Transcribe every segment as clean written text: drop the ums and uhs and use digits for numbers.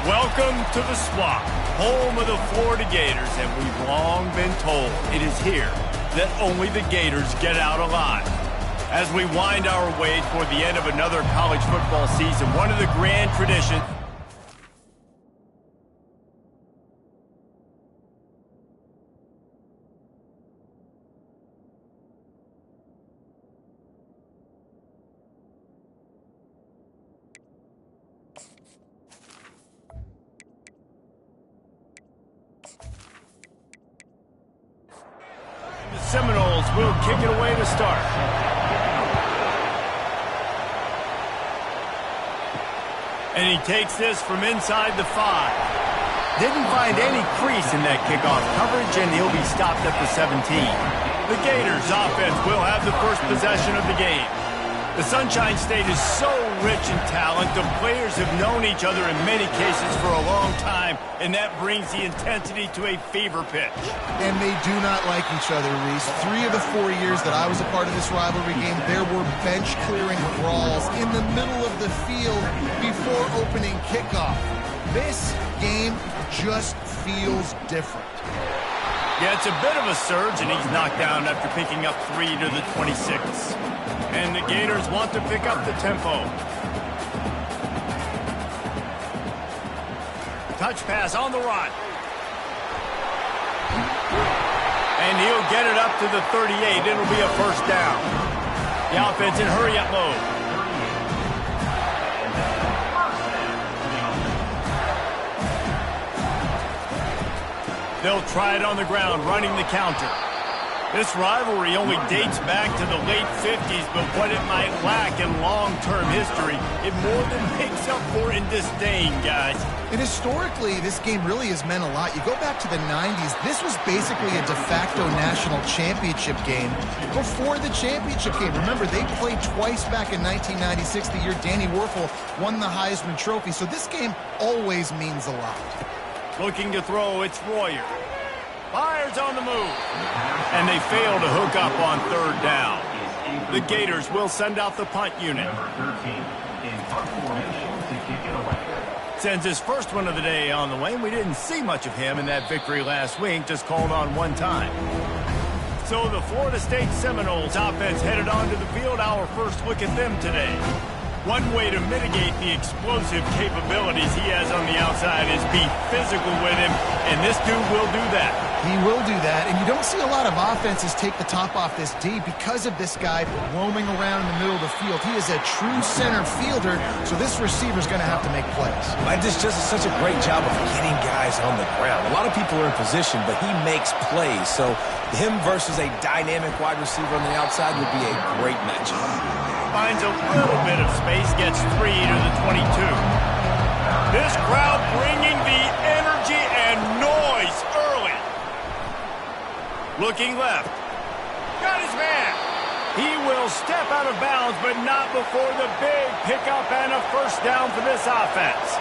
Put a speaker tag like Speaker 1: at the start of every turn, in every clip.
Speaker 1: Welcome to the swamp, home of the Florida Gators, and we've long been told it is here that only the Gators get out alive. As we wind our way toward the end of another college football season, one of the grand traditions the Seminoles will kick it away to start. And he takes this from inside the 5. Didn't find any crease in that kickoff coverage, and he'll be stopped at the 17. The Gators offense will have the first possession of the game. The Sunshine State is so rich in talent. The players have known each other in many cases for a long time, and that brings the intensity to a fever pitch.
Speaker 2: And they do not like each other, Reese. 3 of the 4 years that I was a part of this rivalry game, there were bench-clearing brawls in the middle of the field before opening kickoff. This game just feels different.
Speaker 1: Yeah, it's a bit of a surge, and he's knocked down after picking up 3 to the 26. And the Gators want to pick up the tempo. Touch pass on the run. And he'll get it up to the 38. It'll be a first down. The offense in hurry-up mode. They'll try it on the ground, running the counter. This rivalry only dates back to the late 50s, but what it might lack in long-term history, it more than makes up for in disdain, guys.
Speaker 2: And historically, this game really has meant a lot. You go back to the 90s, this was basically a de facto national championship game before the championship game. Remember, they played twice back in 1996, the year Danny Werfel won the Heisman Trophy. So this game always means a lot.
Speaker 1: Looking to throw, it's Royer. Fires on the move. And they fail to hook up on third down. The Gators will send out the punt unit. Sends his first one of the day on the way. We didn't see much of him in that victory last week, just called on one time. So the Florida State Seminoles offense headed onto the field. Our first look at them today. One way to mitigate the explosive capabilities he has on the outside is be physical with him, and this dude will do that.
Speaker 2: He will do that, and you don't see a lot of offenses take the top off this D because of this guy roaming around in the middle of the field. He is a true center fielder, so this receiver's going to have to make plays.
Speaker 3: This just such a great job of getting guys on the ground. A lot of people are in position, but he makes plays, so him versus a dynamic wide receiver on the outside would be a great matchup.
Speaker 1: Finds a little bit of space, gets 3 to the 22. This crowd bringing the energy and noise early. Looking left. Got his man. He will step out of bounds, but not before the big pickup and a first down for this offense.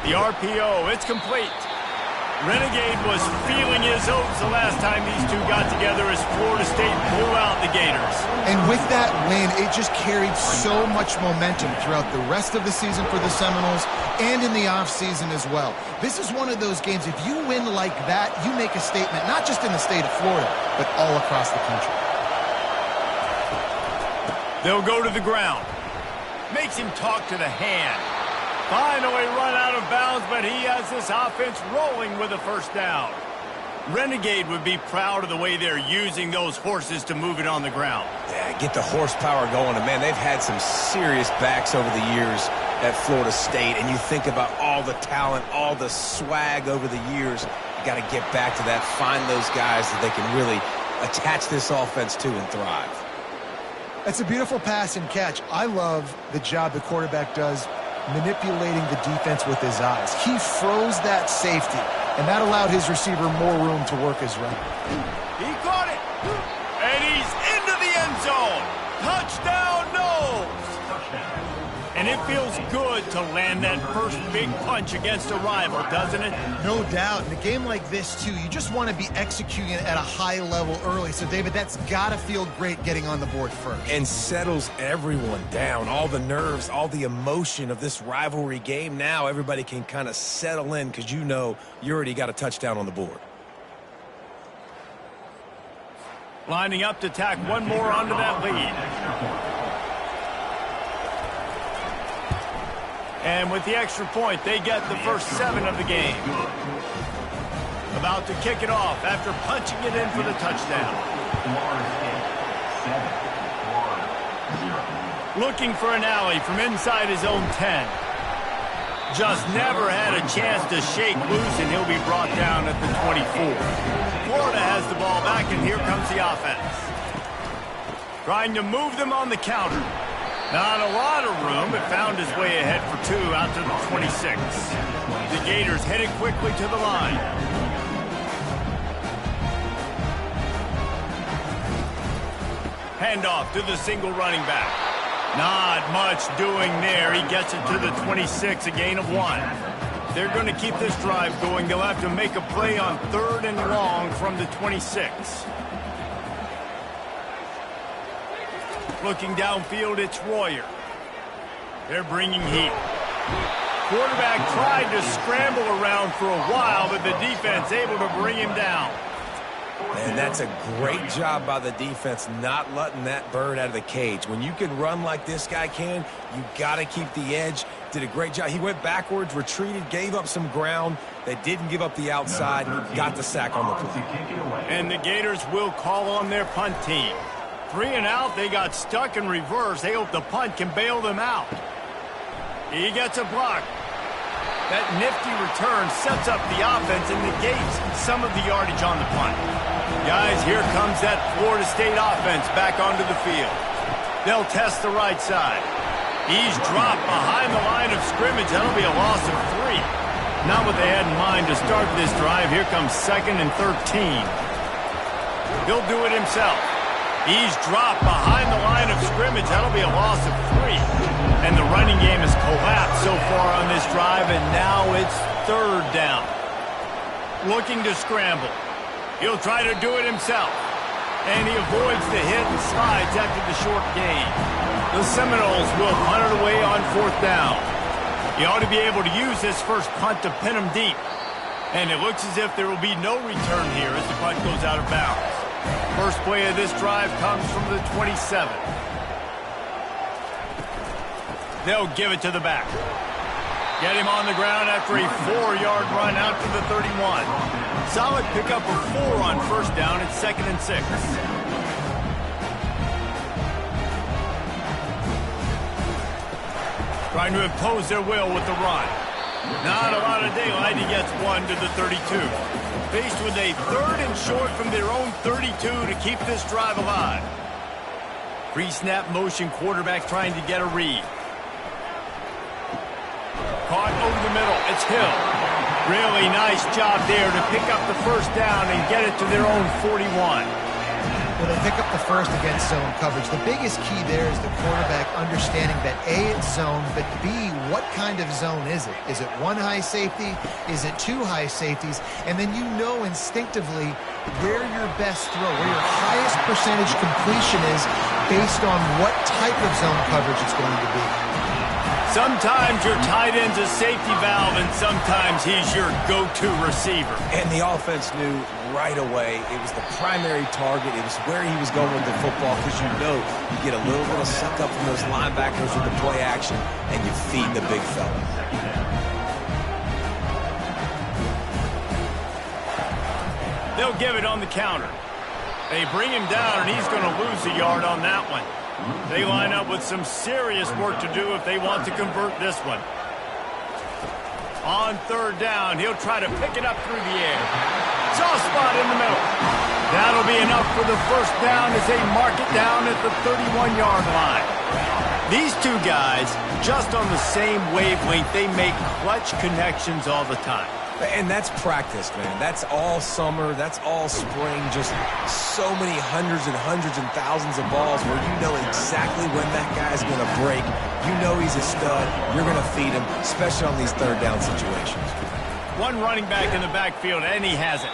Speaker 1: The RPO, it's complete. Renegade was feeling his oats the last time these two got together as Florida State blew out the Gators.
Speaker 2: And with that win, it just carried so much momentum throughout the rest of the season for the Seminoles and in the offseason as well. This is one of those games, if you win like that, you make a statement, not just in the state of Florida, but all across the country.
Speaker 1: They'll go to the ground. Makes him talk to the hand. Finally run out of bounds, but he has this offense rolling with a first down. Renegade would be proud of the way they're using those horses to move it on the ground.
Speaker 3: Yeah, get the horsepower going. And, man, they've had some serious backs over the years at Florida State. And you think about all the talent, all the swag over the years. You got to get back to that, find those guys that they can really attach this offense to and thrive.
Speaker 2: That's a beautiful pass and catch. I love the job the quarterback does manipulating the defense with his eyes. He froze that safety, and that allowed his receiver more room to work his route.
Speaker 1: He caught it, and he's into the end zone. Touchdown, Noles. And if feels good to land that first big punch against a rival, doesn't it?
Speaker 2: No doubt. In a game like this, too, you just want to be executing it at a high level early. So, David, that's got to feel great getting on the board first.
Speaker 3: And settles everyone down. All the nerves, all the emotion of this rivalry game. Now everybody can kind of settle in because you know you already got a touchdown on the board.
Speaker 1: Lining up to tack one more onto that lead. And with the extra point, they get the first 7 of the game. About to kick it off after punching it in for the touchdown. Looking for an alley from inside his own 10. Just never had a chance to shake loose, and he'll be brought down at the 24. Florida has the ball back, and here comes the offense. Trying to move them on the counter. Not a lot of room, but found his way ahead for 2 out to the 26. The Gators headed quickly to the line. Handoff to the single running back. Not much doing there. He gets it to the 26, a gain of 1. They're going to keep this drive going. They'll have to make a play on 3rd and long from the 26. Looking downfield, it's Royer. They're bringing heat. Quarterback tried to scramble around for a while, but the defense able to bring him down.
Speaker 3: And that's a great job by the defense not letting that bird out of the cage. When you can run like this guy can, you got to keep the edge. Did a great job. He went backwards, retreated, gave up some ground. They didn't give up the outside. Got the sack on the play.
Speaker 1: And the Gators will call on their punt team. 3 and out, they got stuck in reverse. They hope the punt can bail them out. He gets a block. That nifty return sets up the offense and negates some of the yardage on the punt. Guys, here comes that Florida State offense back onto the field. They'll test the right side. He's dropped behind the line of scrimmage. That'll be a loss of 3. Not what they had in mind to start this drive. Here comes 2nd and 13. He'll do it himself. He's dropped behind the line of scrimmage. That'll be a loss of 3. And the running game has collapsed so far on this drive, and now it's 3rd down. Looking to scramble. He'll try to do it himself. And he avoids the hit and slides after the short gain. The Seminoles will punt it away on 4th down. He ought to be able to use this first punt to pin him deep. And it looks as if there will be no return here as the punt goes out of bounds. First play of this drive comes from the 27. They'll give it to the back. Get him on the ground after a 4-yard run out to the 31. Solid pickup of 4 on 1st down. It's 2nd and 6. Trying to impose their will with the run. Not a lot of daylight. He gets 1 to the 32. Faced with a 3rd and short from their own 32 to keep this drive alive. Pre-snap motion, quarterback trying to get a read. Caught over the middle. It's Hill. Really nice job there to pick up the 1st down and get it to their own 41.
Speaker 2: Well, they pick up the first against zone coverage. The biggest key there is the quarterback understanding that A, it's zone, but B, what kind of zone is it? Is it 1 high safety? Is it 2 high safeties? And then you know instinctively where your best throw, where your highest percentage completion is based on what type of zone coverage it's going to be.
Speaker 1: Sometimes your tight end's a safety valve, and sometimes he's your go-to receiver.
Speaker 3: And the offense knew right away it was the primary target. It was where he was going with the football because you know you get a little bit of suck up from those linebackers with the play action, and you feed the big fella.
Speaker 1: They'll give it on the counter. They bring him down, and he's going to lose a yard on that one. They line up with some serious work to do if they want to convert this one. On 3rd down, he'll try to pick it up through the air. Soft spot in the middle. That'll be enough for the 1st down as they mark it down at the 31-yard line. These two guys, just on the same wavelength, they make clutch connections all the time.
Speaker 3: And that's practice, man. That's all summer. That's all spring. Just so many hundreds and thousands of balls where you know exactly when that guy's going to break. You know he's a stud. You're going to feed him, especially on these third down situations.
Speaker 1: One running back in the backfield, and he has it.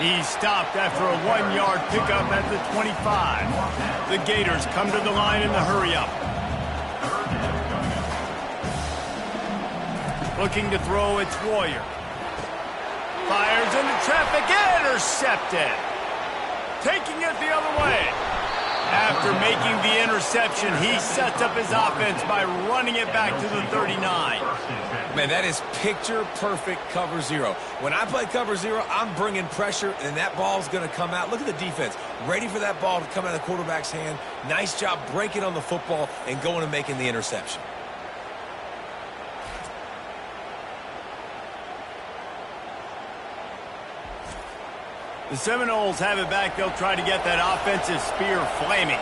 Speaker 1: He's stopped after a 1-yard pickup at the 25. The Gators come to the line in the hurry-up. Looking to throw, it's Warrior. Fires into traffic, intercepted. Taking it the other way. After making the interception, he sets up his offense by running it back to the 39.
Speaker 3: Man, that is picture-perfect cover zero. When I play cover zero, I'm bringing pressure, and that ball's going to come out. Look at the defense. Ready for that ball to come out of the quarterback's hand. Nice job breaking on the football and going and making the interception.
Speaker 1: The Seminoles have it back. They'll try to get that offensive spear flaming.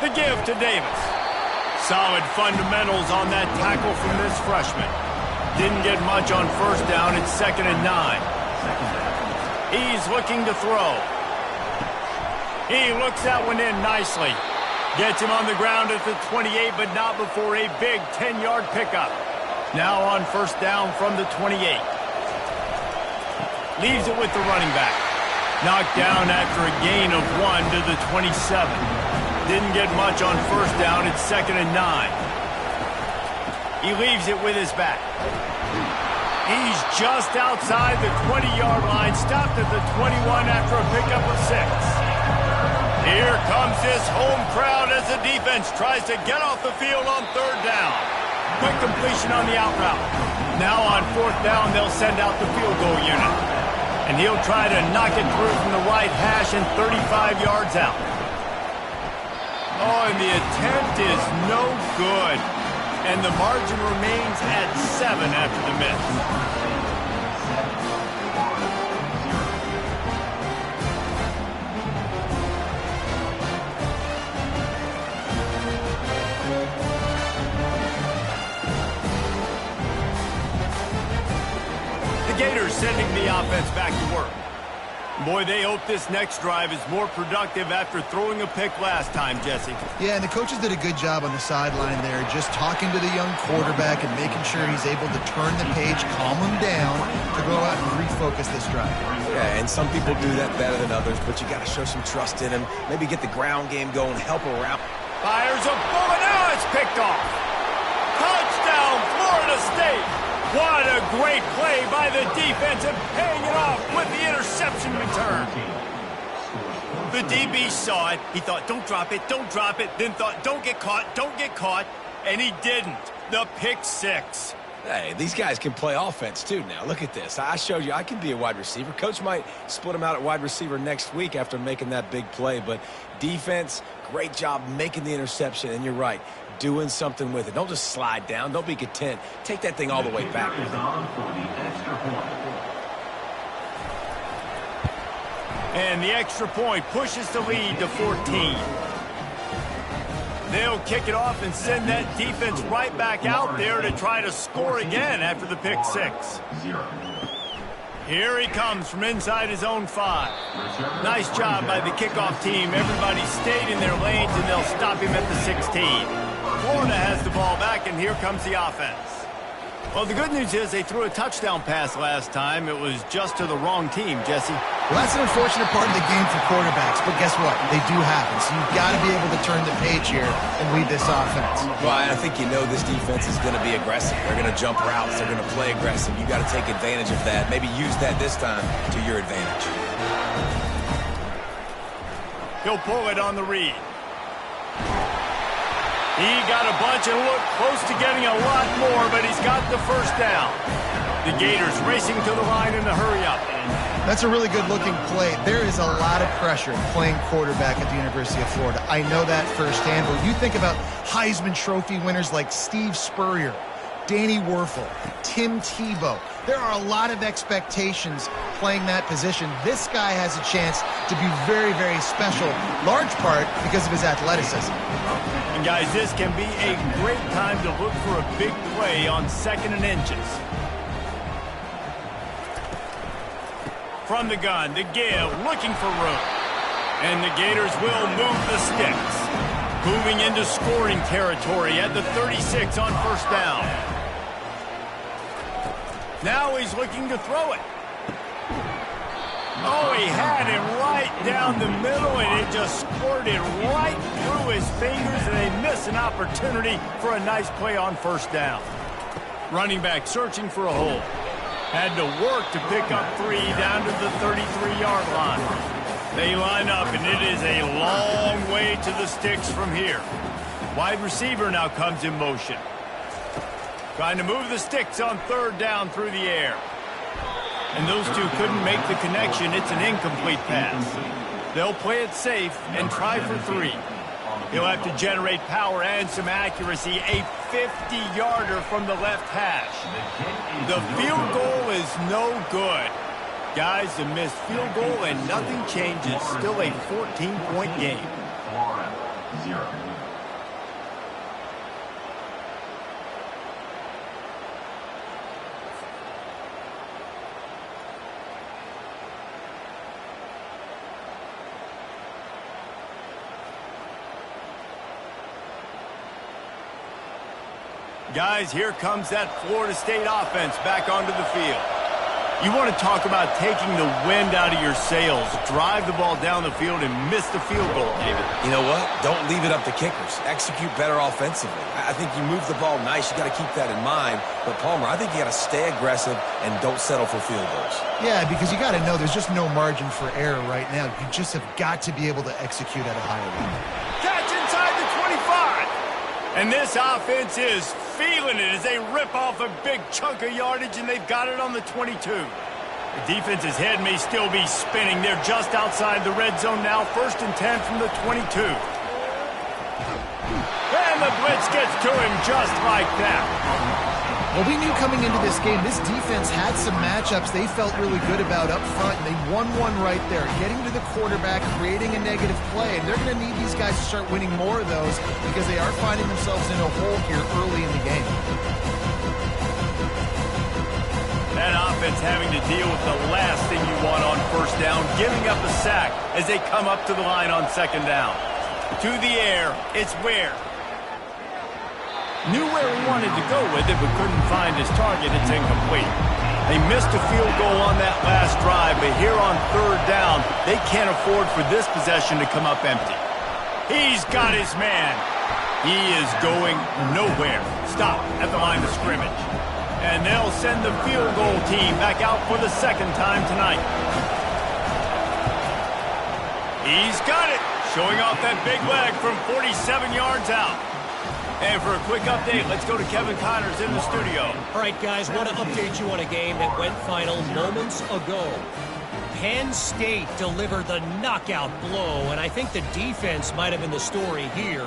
Speaker 1: The give to Davis. Solid fundamentals on that tackle from this freshman. Didn't get much on first down. It's 2nd and 9. He's looking to throw. He looks that one in nicely. Gets him on the ground at the 28, but not before a big 10-yard pickup. Now on first down from the 28. Leaves it with the running back. Knocked down after a gain of 1 to the 27. Didn't get much on first down. It's 2nd and 9. He leaves it with his back. He's just outside the 20-yard line. Stopped at the 21 after a pickup of 6. Here comes this home crowd as the defense tries to get off the field on third down. Quick completion on the out route. Now on fourth down, they'll send out the field goal unit. And he'll try to knock it through from the right hash and 35 yards out. Oh, and the attempt is no good. And the margin remains at 7 after the miss. Gators sending the offense back to work. Boy, they hope this next drive is more productive after throwing a pick last time, Jesse.
Speaker 2: Yeah, and the coaches did a good job on the sideline there, just talking to the young quarterback and making sure he's able to turn the page, calm him down, to go out and refocus this drive.
Speaker 3: Yeah, and some people do that better than others, but you got to show some trust in him. Maybe get the ground game going, help him around.
Speaker 1: Fires a bullet, now it's picked off. Touchdown, Florida State. What a great play by the defense and paying it off with the interception return. The DB saw it. He thought, don't drop it, then thought, don't get caught, and he didn't. The pick 6.
Speaker 3: Hey, these guys can play offense too now. Look at this. I showed you I can be a wide receiver. Coach might split him out at wide receiver next week after making that big play, but defense, great job making the interception, and you're right. Doing something with it. Don't just slide down. Don't be content. Take that thing all the way back.
Speaker 1: And the extra point pushes the lead to 14. They'll kick it off and send that defense right back out there to try to score again after the pick 6. Here he comes from inside his own 5. Nice job by the kickoff team. Everybody stayed in their lanes, and they'll stop him at the 16. Florida has the ball back, and here comes the offense. Well, the good news is they threw a touchdown pass last time. It was just to the wrong team, Jesse.
Speaker 2: Well, that's an unfortunate part of the game for quarterbacks, but guess what? They do happen, so you've got to be able to turn the page here and lead this offense.
Speaker 3: Well, I think you know this defense is going to be aggressive. They're going to jump routes. They're going to play aggressive. You got to take advantage of that. Maybe use that this time to your advantage.
Speaker 1: He'll pull it on the read. He got a bunch and looked close to getting a lot more, but he's got the first down. The Gators racing to the line in the hurry-up.
Speaker 2: That's a really good-looking play. There is a lot of pressure playing quarterback at the University of Florida. I know that firsthand, but you think about Heisman Trophy winners like Steve Spurrier, Danny Werfel, Tim Tebow. There are a lot of expectations playing that position. This guy has a chance to be very, very special, large part because of his athleticism.
Speaker 1: And guys, this can be a great time to look for a big play on 2nd and inches. From the gun, the give, looking for room. And the Gators will move the sticks. Moving into scoring territory at the 36 on 1st down. Now he's looking to throw it. Oh, he had it right down the middle, and it just squirted right through his fingers, and they miss an opportunity for a nice play on 1st down. Running back searching for a hole. Had to work to pick up 3 down to the 33-yard line. They line up, and it is a long way to the sticks from here. Wide receiver now comes in motion. Trying to move the sticks on 3rd down through the air. And those two couldn't make the connection. It's an incomplete pass. They'll play it safe and try for 3. He'll have to generate power and some accuracy. A 50-yarder from the left hash. The field goal is no good. Guys, a missed field goal and nothing changes. Still a 14-point game.
Speaker 4: Florida, 0.
Speaker 1: Guys, here comes that Florida State offense back onto the field. You want to talk about taking the wind out of your sails. Drive the ball down the field and miss the field goal, David.
Speaker 3: You know what? Don't leave it up to kickers. Execute better offensively. I think you move the ball nice. You got to keep that in mind. But, Palmer, I think you got to stay aggressive and don't settle for field goals.
Speaker 2: Yeah, because you got to know there's just no margin for error right now. You just have got to be able to execute at a higher level.
Speaker 1: Catch inside the 25. And this offense is feeling it as they rip off a big chunk of yardage, and they've got it on the 22. The defense's head may still be spinning. They're just outside the red zone now. 1st and 10 from the 22. And the blitz gets to him just like that.
Speaker 2: Well, we knew coming into this game, this defense had some matchups they felt really good about up front, and they won one right there, getting to the quarterback, creating a negative play, and they're going to need these guys to start winning more of those because they are finding themselves in a hole here early in the game.
Speaker 1: That offense having to deal with the last thing you want on 1st down, giving up a sack as they come up to the line on 2nd down. To the air, it's Ware. Knew where he wanted to go with it, but couldn't find his target. It's incomplete. They missed a field goal on that last drive, but here on 3rd down, they can't afford for this possession to come up empty. He's got his man. He is going nowhere. Stop at the line of scrimmage. And they'll send the field goal team back out for the 2nd time tonight. He's got it. Showing off that big leg from 47 yards out. And for a quick update, let's go to Kevin Connors in the studio.
Speaker 5: All right, guys, want to update you on a game that went final moments ago. Penn State delivered the knockout blow, and I think the defense might have been the story here.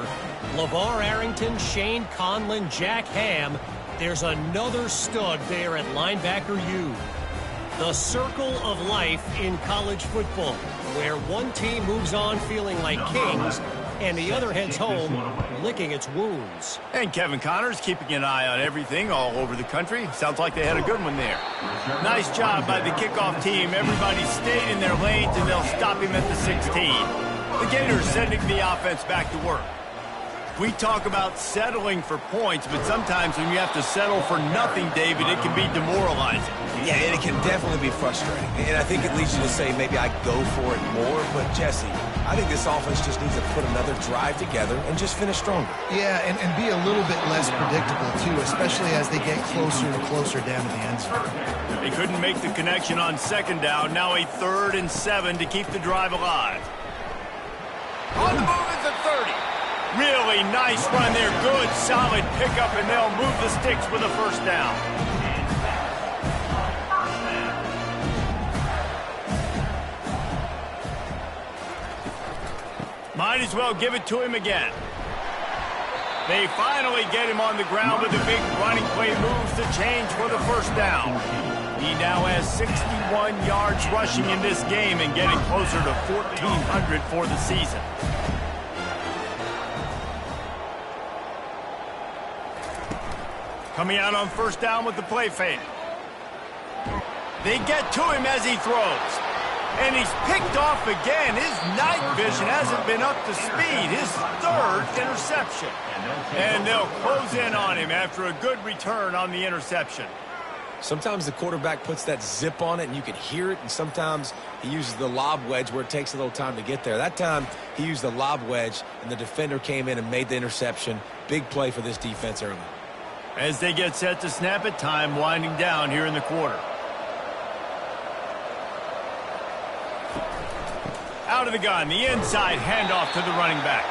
Speaker 5: LeVar Arrington, Shane Conlon, Jack Ham. There's another stud there at linebacker U. The circle of life in college football, where one team moves on feeling like kings, and the other heads home licking its wounds.
Speaker 1: And Kevin Connors keeping an eye on everything all over the country. Sounds like they had a good one there. Nice job by the kickoff team. Everybody stayed in their lanes, and they'll stop him at the 16. The Gators sending the offense back to work. We talk about settling for points, but sometimes when you have to settle for nothing, David, it can be demoralizing.
Speaker 3: Yeah, and it can definitely be frustrating. And I think it leads you to say maybe I go for it more. But, Jesse, I think this offense just needs to put another drive together and just finish stronger.
Speaker 2: Yeah, and be a little bit less predictable, too, especially as they get closer and closer down to the end zone.
Speaker 1: They couldn't make the connection on 2nd down. Now a 3rd and 7 to keep the drive alive. On the move at the 30. Really nice run there. Good, solid pickup, and they'll move the sticks with a 1st down. Might as well give it to him again. They finally get him on the ground with a big running play, moves the change for the 1st down. He now has 61 yards rushing in this game and getting closer to 1,400 for the season. Coming out on first down with the play fake. They get to him as he throws. And he's picked off again. His night vision hasn't been up to speed. His third interception. And they'll close in on him after a good return on the interception.
Speaker 3: Sometimes the quarterback puts that zip on it and you can hear it, and sometimes he uses the lob wedge where it takes a little time to get there. That time he used the lob wedge and the defender came in and made the interception. Big play for this defense early.
Speaker 1: As they get set to snap it, time winding down here in the quarter. Out of the gun, the inside handoff to the running back.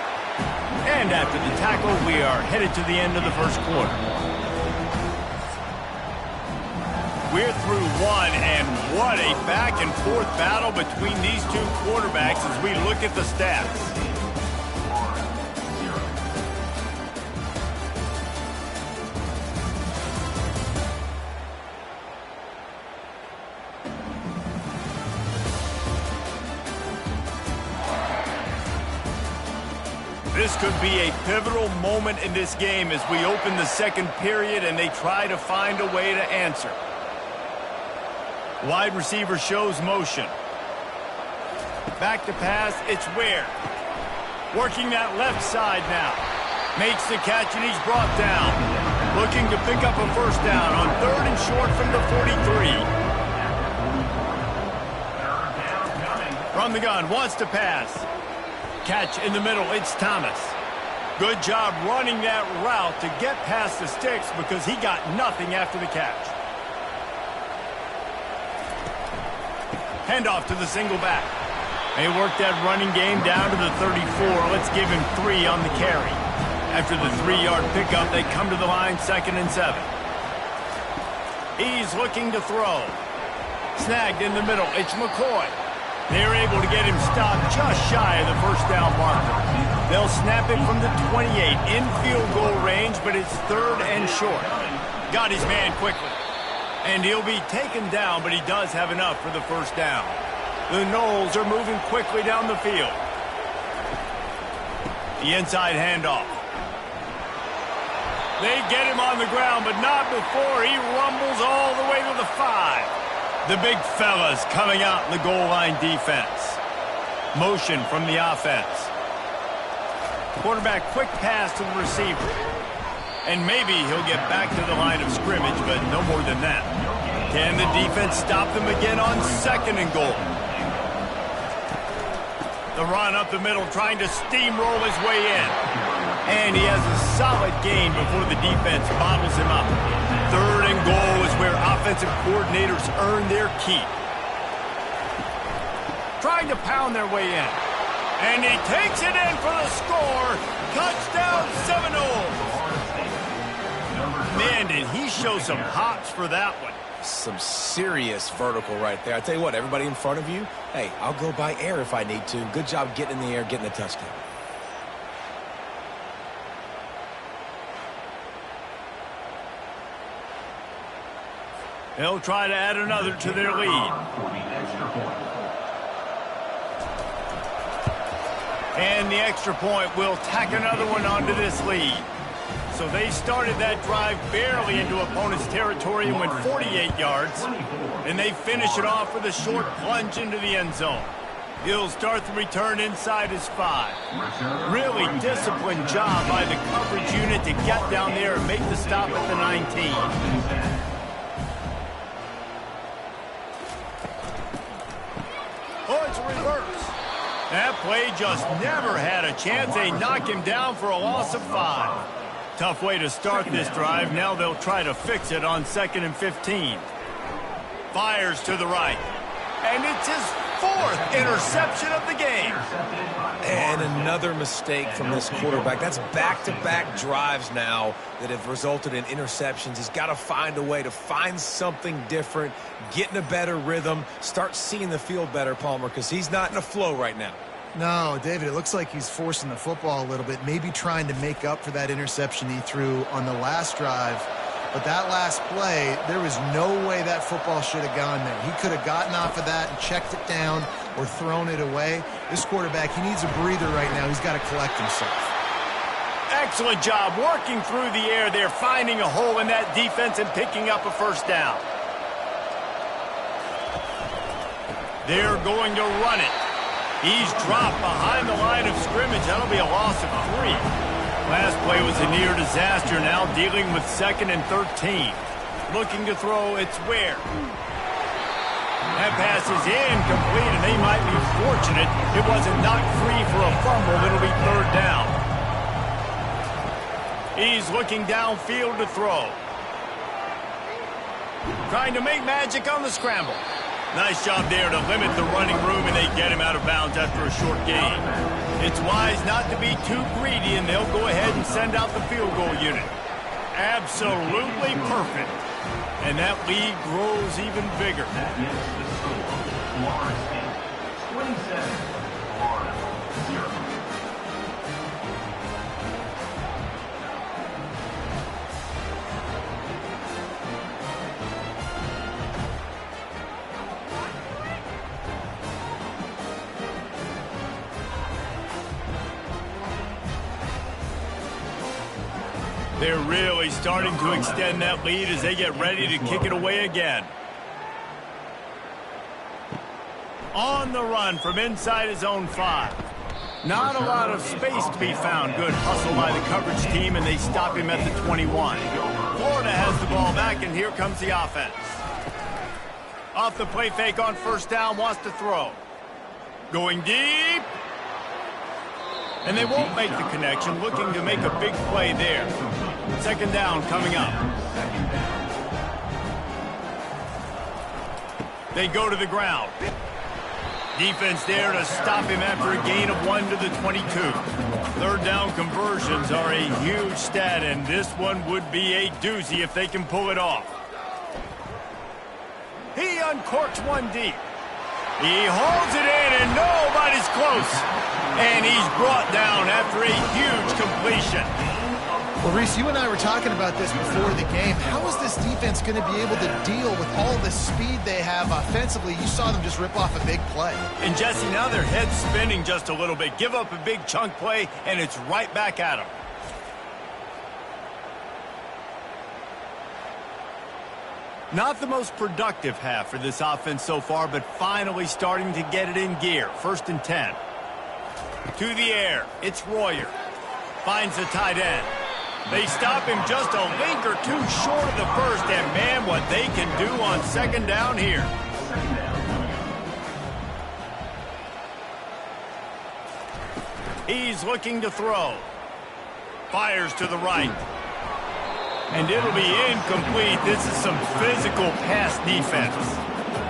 Speaker 1: And after the tackle, we are headed to the end of the first quarter. We're through one, and what a back-and-forth battle between these two quarterbacks as we look at the stats. This could be a pivotal moment in this game as we open the second period and they try to find a way to answer. Wide receiver shows motion. Back to pass, it's Ware. Working that left side now. Makes the catch and he's brought down. Looking to pick up a first down on 3rd and short from the 43. From the gun, wants to pass. Catch in the middle, it's Thomas. Good job running that route to get past the sticks because he got nothing after the catch. Handoff to the single back. They work that running game down to the 34. Let's give him 3 on the carry. After the 3-yard pickup, they come to the line 2nd and 7. He's looking to throw. Snagged in the middle, it's McCoy. They're able to get him stopped just shy of the first down marker. They'll snap it from the 28 in field goal range, but it's 3rd and short. Got his man quickly. And he'll be taken down, but he does have enough for the first down. The Noles are moving quickly down the field. The inside handoff. They get him on the ground, but not before he rumbles all the way to the 5. The big fellas coming out in the goal line defense. Motion from the offense. Quarterback quick pass to the receiver. And maybe he'll get back to the line of scrimmage, but no more than that. Can the defense stop them again on 2nd and goal? The run up the middle, trying to steamroll his way in. And he has a solid gain before the defense bottles him up. 3rd and goal is where offensive coordinators earn their keep. Trying to pound their way in. And he takes it in for the score. Touchdown Seminoles. Man, did he show some hops for that one.
Speaker 3: Some serious vertical right there. I tell you what, everybody in front of you, hey, I'll go by air if I need to. Good job getting in the air, getting the touchdown.
Speaker 1: They'll try to add another to their lead. And the extra point will tack another one onto this lead. So they started that drive barely into opponent's territory and went 48 yards. And they finish it off with a short plunge into the end zone. He'll start the return inside his 5. Really disciplined job by the coverage unit to get down there and make the stop at the 19. Oh, it's a reverse. That play just never had a chance. They knock him down for a loss of 5. Tough way to start this drive. Now they'll try to fix it on 2nd and 15. Fires to the right. And it's his 4th interception of the game.
Speaker 3: And another mistake from this quarterback. That's back-to-back drives now that have resulted in interceptions. He's got to find a way to find something different, get in a better rhythm, start seeing the field better, Palmer, because he's not in a flow right now.
Speaker 2: No, David, it looks like he's forcing the football a little bit, maybe trying to make up for that interception he threw on the last drive. But that last play, there was no way that football should have gone there. He could have gotten off of that and checked it down or thrown it away. This quarterback, he needs a breather right now. He's got to collect himself.
Speaker 1: Excellent job working through the air there, finding a hole in that defense and picking up a first down. They're going to run it. He's dropped behind the line of scrimmage. That'll be a loss of 3. Last play was a near disaster, now dealing with 2nd and 13. Looking to throw, it's Ware. That pass is incomplete, and they might be fortunate it wasn't knocked free for a fumble. It'll be 3rd down. He's looking downfield to throw. Trying to make magic on the scramble. Nice job there to limit the running room, and they get him out of bounds after a short gain. It's wise not to be too greedy, and they'll go ahead and send out the field goal unit. Absolutely perfect. And that lead grows even bigger.
Speaker 4: That is the score. Florida State 27, Florida 0.
Speaker 1: They're really starting to extend that lead as they get ready to kick it away again. On the run from inside his own 5. Not a lot of space to be found. Good hustle by the coverage team, and they stop him at the 21. Florida has the ball back, and here comes the offense. Off the play fake on first down, wants to throw. Going deep. And they won't make the connection, looking to make a big play there. 2nd down coming up. They go to the ground. Defense there to stop him after a gain of 1 to the 22. 3rd down conversions are a huge stat, and this one would be a doozy if they can pull it off. He uncorks one deep. He holds it in, and nobody's close. And he's brought down after a huge completion.
Speaker 2: Well, Reese, you and I were talking about this before the game. How is this defense going to be able to deal with all the speed they have offensively? You saw them just rip off a big play.
Speaker 1: And, Jesse, now their head's spinning just a little bit. Give up a big chunk play, and it's right back at them. Not the most productive half for this offense so far, but finally starting to get it in gear. 1st and 10. To the air, it's Royer. Finds the tight end. They stop him just a link or 2 short of the first, and man, what they can do on 2nd down here. He's looking to throw. Fires to the right. And it'll be incomplete. This is some physical pass defense.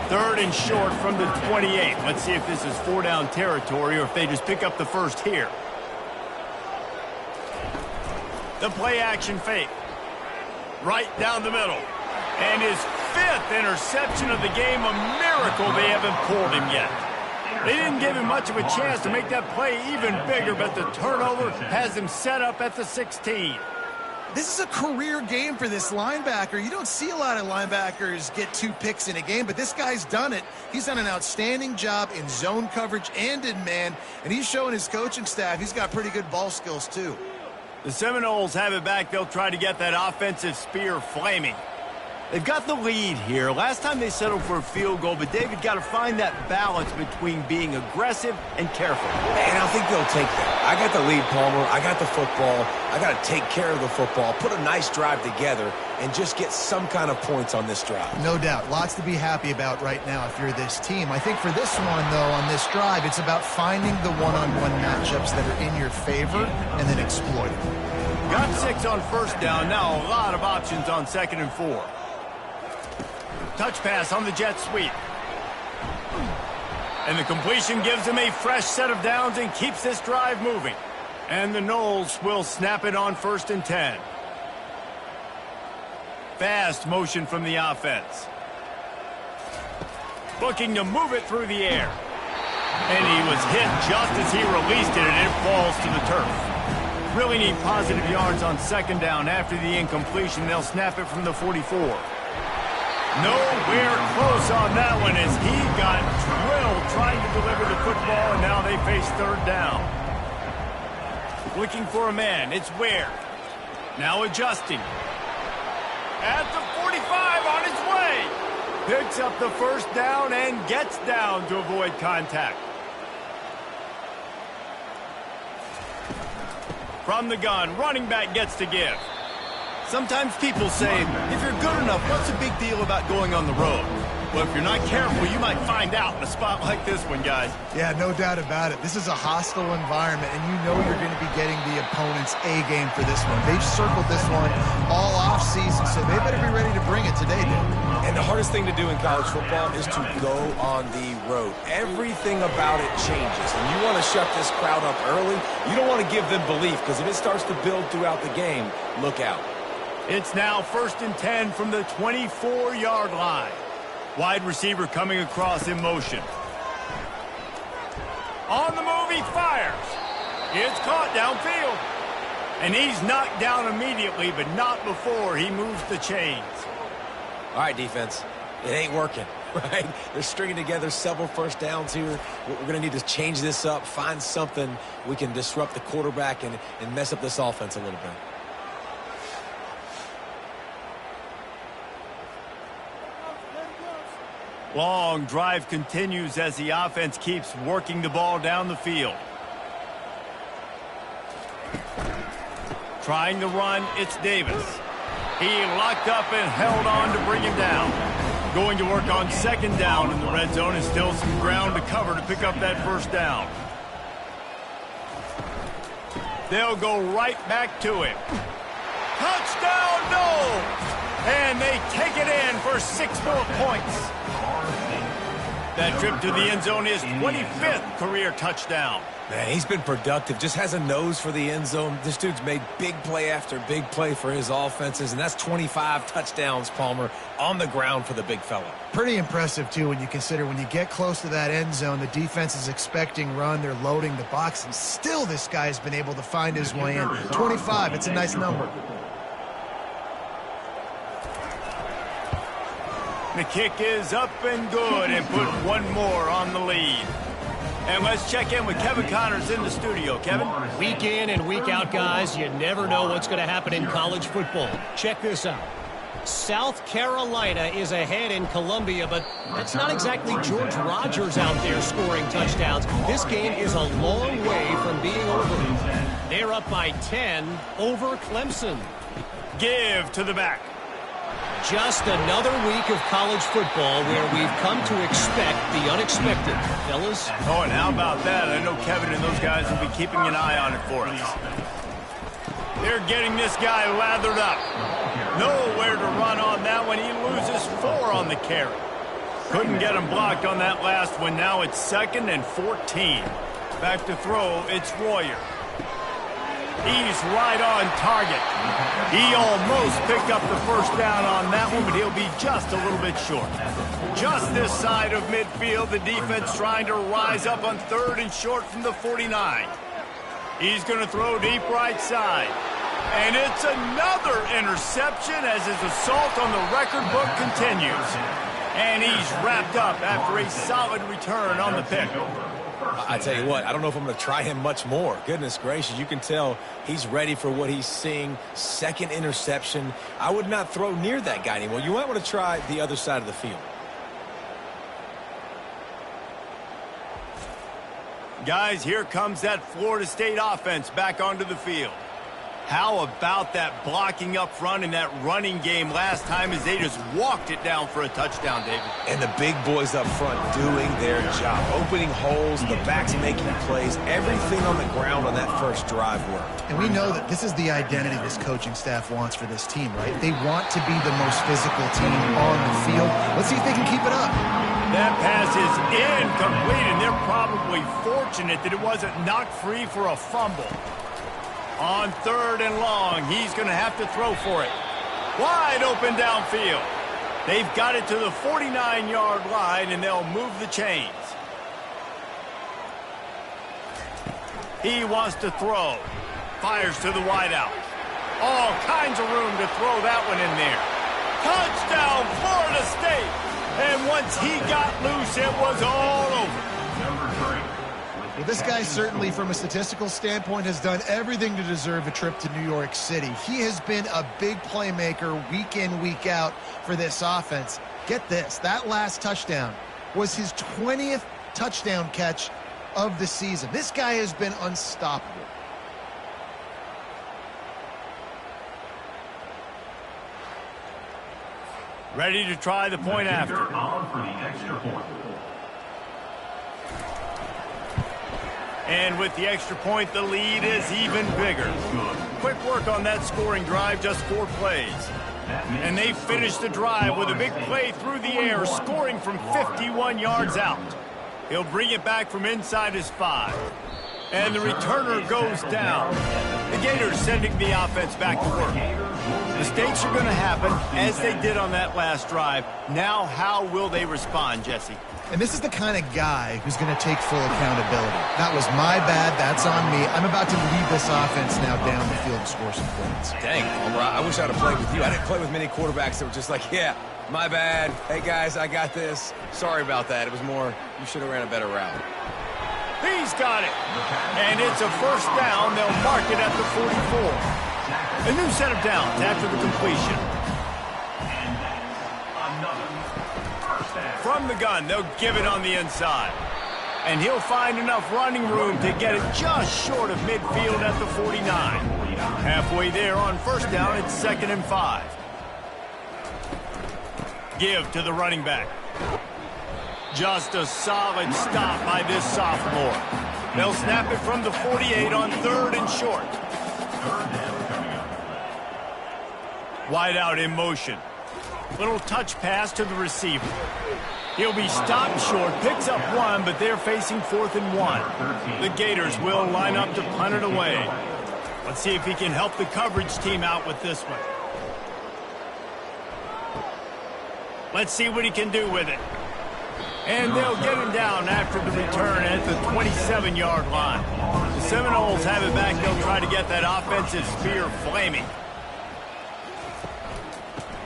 Speaker 1: 3rd and short from the 28. Let's see if this is 4-down territory or if they just pick up the first here. The play action fake. Right down the middle. And his 5th interception of the game. A miracle they haven't pulled him yet. They didn't give him much of a chance to make that play even bigger, but the turnover has him set up at the 16.
Speaker 2: This is a career game for this linebacker. You don't see a lot of linebackers get 2 picks in a game, but this guy's done it. He's done an outstanding job in zone coverage and in man, and he's showing his coaching staff he's got pretty good ball skills too.
Speaker 1: The Seminoles have it back. They'll try to get that offensive spear flaming. They've got the lead here. Last time they settled for a field goal, but David got to find that balance between being aggressive and careful.
Speaker 3: And I think they'll take that. I got the lead, Palmer. I got the football. I got to take care of the football, put a nice drive together, and just get some kind of points on this drive.
Speaker 2: No doubt. Lots to be happy about right now if you're this team. I think for this one, though, on this drive, it's about finding the one-on-one matchups that are in your favor and then exploiting them.
Speaker 1: Got 6 on 1st down. Now a lot of options on 2nd and 4. Touch pass on the jet sweep. And the completion gives them a fresh set of downs and keeps this drive moving. And the Noles will snap it on 1st and 10. Fast motion from the offense. Looking to move it through the air. And he was hit just as he released it, and it falls to the turf. Really need positive yards on 2nd down. After the incompletion, they'll snap it from the 44. Nowhere close on that one as he got drilled trying to deliver the football, and now they face 3rd down. Looking for a man. It's Ware. Now adjusting. At the 45 on his way. Picks up the first down and gets down to avoid contact. From the gun, running back gets to give. Sometimes people say, if you're good enough, what's the big deal about going on the road? Well, if you're not careful, you might find out in a spot like this one, guys.
Speaker 2: Yeah, no doubt about it. This is a hostile environment, and you know you're going to be getting the opponent's A-game for this one. They've circled this one all off-season, so they better be ready to bring it today, dude.
Speaker 3: And the hardest thing to do in college football is to go on the road. Everything about it changes, and you want to shut this crowd up early. You don't want to give them belief, because if it starts to build throughout the game, look out.
Speaker 1: It's now 1st and 10 from the 24-yard line. Wide receiver coming across in motion. On the move, he fires. It's caught downfield. And he's knocked down immediately, but not before he moves the chains.
Speaker 3: All right, defense. It ain't working, right? They're stringing together several first downs here. We're going to need to change this up, find something we can disrupt the quarterback and mess up this offense a little bit.
Speaker 1: Long drive continues as the offense keeps working the ball down the field. Trying to run, it's Davis. He locked up and held on to bring him down. Going to work on 2nd down in the red zone, and still some ground to cover to pick up that first down. They'll go right back to him. Touchdown, no! And they take it in for 6 more points. That trip to the end zone is 25th career touchdown.
Speaker 3: Man, he's been productive. Just has a nose for the end zone. This dude's made big play after big play for his offenses, and that's 25 touchdowns, Palmer, on the ground for the big fella.
Speaker 2: Pretty impressive, too, when you consider when you get close to that end zone, the defense is expecting run, they're loading the box, and still this guy's been able to find his way in. 25, it's a nice number.
Speaker 1: The kick is up and good and put one more on the lead. And let's check in with Kevin Connors in the studio. Kevin?
Speaker 5: Week in and week out, guys, you never know what's going to happen in college football. Check this out. South Carolina is ahead in Columbia, but that's not exactly George Rogers out there scoring touchdowns. This game is a long way from being over. They're up by 10 over Clemson.
Speaker 1: Give to the back.
Speaker 5: Just another week of college football where we've come to expect the unexpected, fellas.
Speaker 1: Oh, and how about that? I know Kevin and those guys will be keeping an eye on it for us. They're getting this guy lathered up. Nowhere to run on that one. He loses 4 on the carry. Couldn't get him blocked on that last one. Now it's 2nd and 14. Back to throw, it's Royer. He's right on target. He almost picked up the first down on that one, but he'll be just a little bit short. Just this side of midfield, the defense trying to rise up on 3rd and short from the 49. He's going to throw deep right side. And it's another interception as his assault on the record book continues. And he's wrapped up after a solid return on the pick.
Speaker 3: I tell you what, I don't know if I'm going to try him much more. Goodness gracious, you can tell he's ready for what he's seeing. 2nd interception. I would not throw near that guy anymore. You might want to try the other side of the field.
Speaker 1: Guys, here comes that Florida State offense back onto the field. How about that blocking up front and that running game last time as they just walked it down for a touchdown, David?
Speaker 3: And the big boys up front doing their job. Opening holes, the backs making plays. Everything on the ground on that first drive worked.
Speaker 2: And we know that this is the identity this coaching staff wants for this team, right? They want to be the most physical team on the field. Let's see if they can keep it up.
Speaker 1: That pass is incomplete, and they're probably fortunate that it wasn't knocked free for a fumble. On 3rd and long, he's going to have to throw for it. Wide open downfield. They've got it to the 49-yard line, and they'll move the chains. He wants to throw. Fires to the wideout. All kinds of room to throw that one in there. Touchdown, Florida State. And once he got loose, it was all over.
Speaker 4: Number 3 with
Speaker 2: Well, this guy certainly, from a statistical standpoint, has done everything to deserve a trip to New York City. He has been a big playmaker week in, week out for this offense. Get this, that last touchdown was his 20th touchdown catch of the season. This guy has been unstoppable.
Speaker 1: Ready to try the point after.
Speaker 4: On for the extra point.
Speaker 1: And with the extra point, the lead is even bigger. Quick work on that scoring drive, just 4 plays. And they finished the drive with a big play through the air, scoring from 51 yards out. He'll bring it back from inside his 5. And the returner goes down. The Gators sending the offense back to work. Mistakes are going to happen, as they did on that last drive. Now, how will they respond, Jesse?
Speaker 2: And this is the kind of guy who's going to take full accountability. That was my bad. That's on me. I'm about to lead this offense now down the field and score some points.
Speaker 3: Dang, Palmer, I wish I'd have played with you. I didn't play with many quarterbacks that were just like, yeah, my bad. Hey, guys, I got this. Sorry about that. It was more, you should have ran a better route.
Speaker 1: He's got it. And it's a first down. They'll mark it at the 44. A new set of downs after the completion. From the gun, they'll give it on the inside. And he'll find enough running room to get it just short of midfield at the 49. Halfway there on first down, it's 2nd and 5. Give to the running back. Just a solid stop by this sophomore. They'll snap it from the 48 on 3rd and short. Wide out in motion. Little touch pass to the receiver. He'll be stopped short, picks up 1, but they're facing 4th and 1. The Gators will line up to punt it away. Let's see if he can help the coverage team out with this one. Let's see what he can do with it. And they'll get him down after the return at the 27-yard line. The Seminoles have it back. They'll try to get that offensive spear flaming.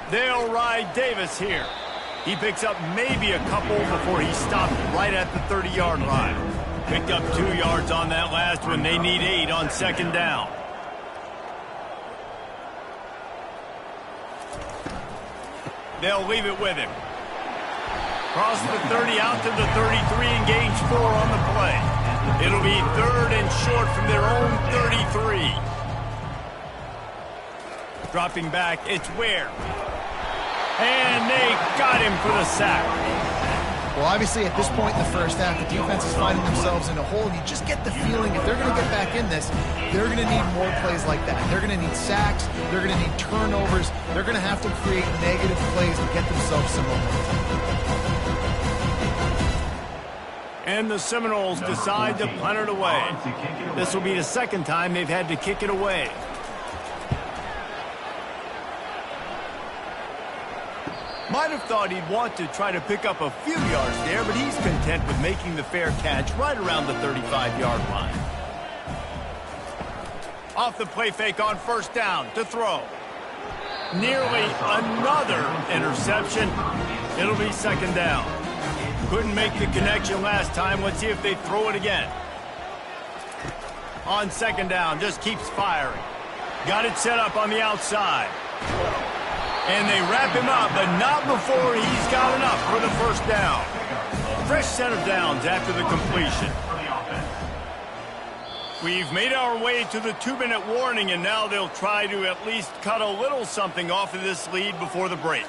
Speaker 1: They'll ride Davis here. He picks up maybe a couple before he stopped right at the 30-yard line. Picked up 2 yards on that last one. They need 8 on 2nd down. They'll leave it with him. Cross the 30 out to the 33 and gains 4 on the play. It'll be 3rd and short from their own 33. Dropping back, it's Ware. And they got him for the sack.
Speaker 2: Well, obviously, at this point in the first half, the defense is finding themselves in a hole. You just get the feeling if they're going to get back in this, they're going to need more plays like that. They're going to need sacks. They're going to need turnovers. They're going to have to create negative plays to get themselves some momentum.
Speaker 1: And the Seminoles decide to punt it away. This will be the 2nd time they've had to kick it away. Might have thought he'd want to try to pick up a few yards there, but he's content with making the fair catch right around the 35-yard line. Off the play fake on first down to throw. Nearly another interception. It'll be 2nd down. Couldn't make the connection last time. Let's see if they throw it again. On 2nd down, just keeps firing. Got it set up on the outside. And they wrap him up, but not before he's got enough for the first down. Fresh set of downs after the completion. We've made our way to the 2-minute warning, and now they'll try to at least cut a little something off of this lead before the break.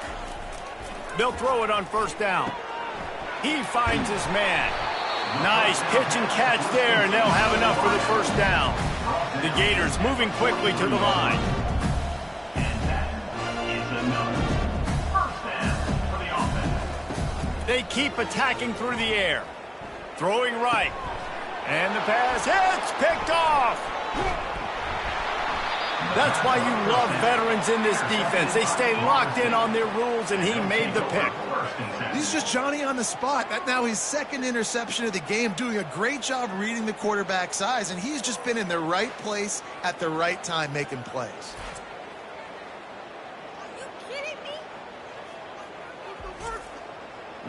Speaker 1: They'll throw it on first down. He finds his man. Nice pitch and catch there, and they'll have enough for the first down. The Gators moving quickly to the line. They keep attacking through the air. Throwing right. And the pass hits, picked off. That's why you love veterans in this defense. They stay locked in on their rules, and he made the pick.
Speaker 2: He's just Johnny on the spot. That now his 2nd interception of the game, doing a great job reading the quarterback's eyes, and he's just been in the right place at the right time making plays.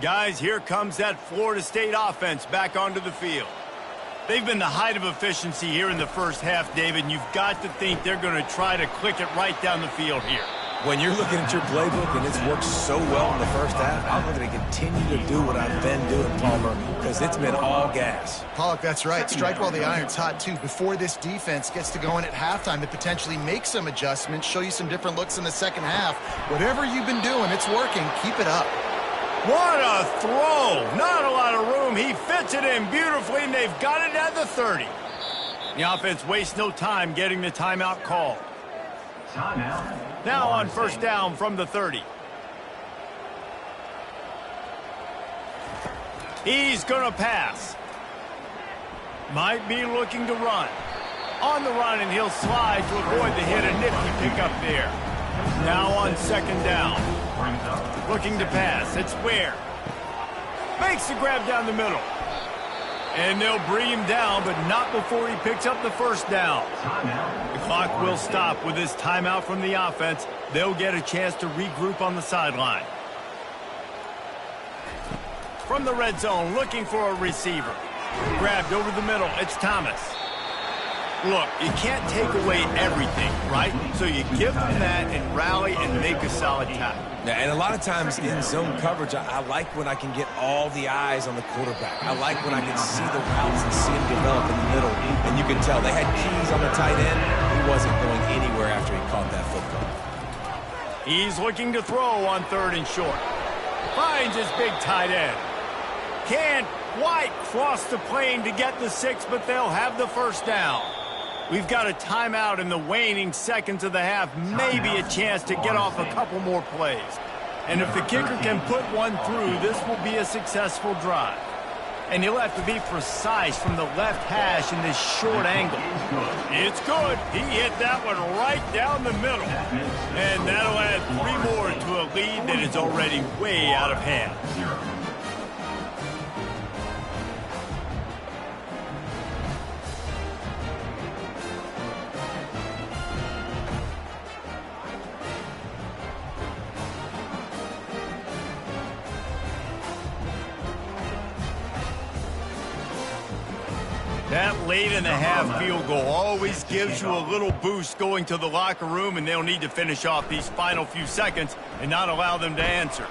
Speaker 1: Guys, here comes that Florida State offense back onto the field. They've been the height of efficiency here in the first half, David, and you've got to think they're going to try to click it right down the field here.
Speaker 3: When you're looking at your playbook and it's worked so well in the first half, I'm going to continue to do what I've been doing, Palmer, because it's been all gas.
Speaker 2: Pollock, that's right. Strike while the iron's hot, too. Before this defense gets to going at halftime to potentially make some adjustments, show you some different looks in the second half. Whatever you've been doing, it's working. Keep it up.
Speaker 1: What a throw! Not a lot of room. He fits it in beautifully, and they've got it at the 30. The offense wastes no time getting the timeout called.
Speaker 4: Timeout.
Speaker 1: Now on first down from the 30. He's going to pass. Might be looking to run. On the run, and he'll slide to avoid the hit. A nifty pickup there. Now on second down. Looking to pass. It's Ware. Makes the grab down the middle. And they'll bring him down, but not before he picks up the first down. The clock will stop with this timeout from the offense. They'll get a chance to regroup on the sideline. From the red zone, looking for a receiver. Grabbed over the middle. It's Thomas. Look, you can't take away everything, right? So you give them that and rally and make a solid tackle.
Speaker 3: Yeah, and a lot of times in zone coverage, I like when I can get all the eyes on the quarterback. I like when I can see the routes and see him develop in the middle. And you can tell they had keys on the tight end. He wasn't going anywhere after he caught that football.
Speaker 1: He's looking to throw on third and short. Finds his big tight end. Can't quite cross the plane to get the 6, but they'll have the first down. We've got a timeout in the waning seconds of the half. Maybe a chance to get off a couple more plays. And if the kicker can put one through, this will be a successful drive. And he'll have to be precise from the left hash in this short angle. It's good. He hit that one right down the middle. And that'll add 3 more to a lead that is already way out of hand. That late in the half field goal always gives you a little boost going to the locker room, and they'll need to finish off these final few seconds and not allow them to answer.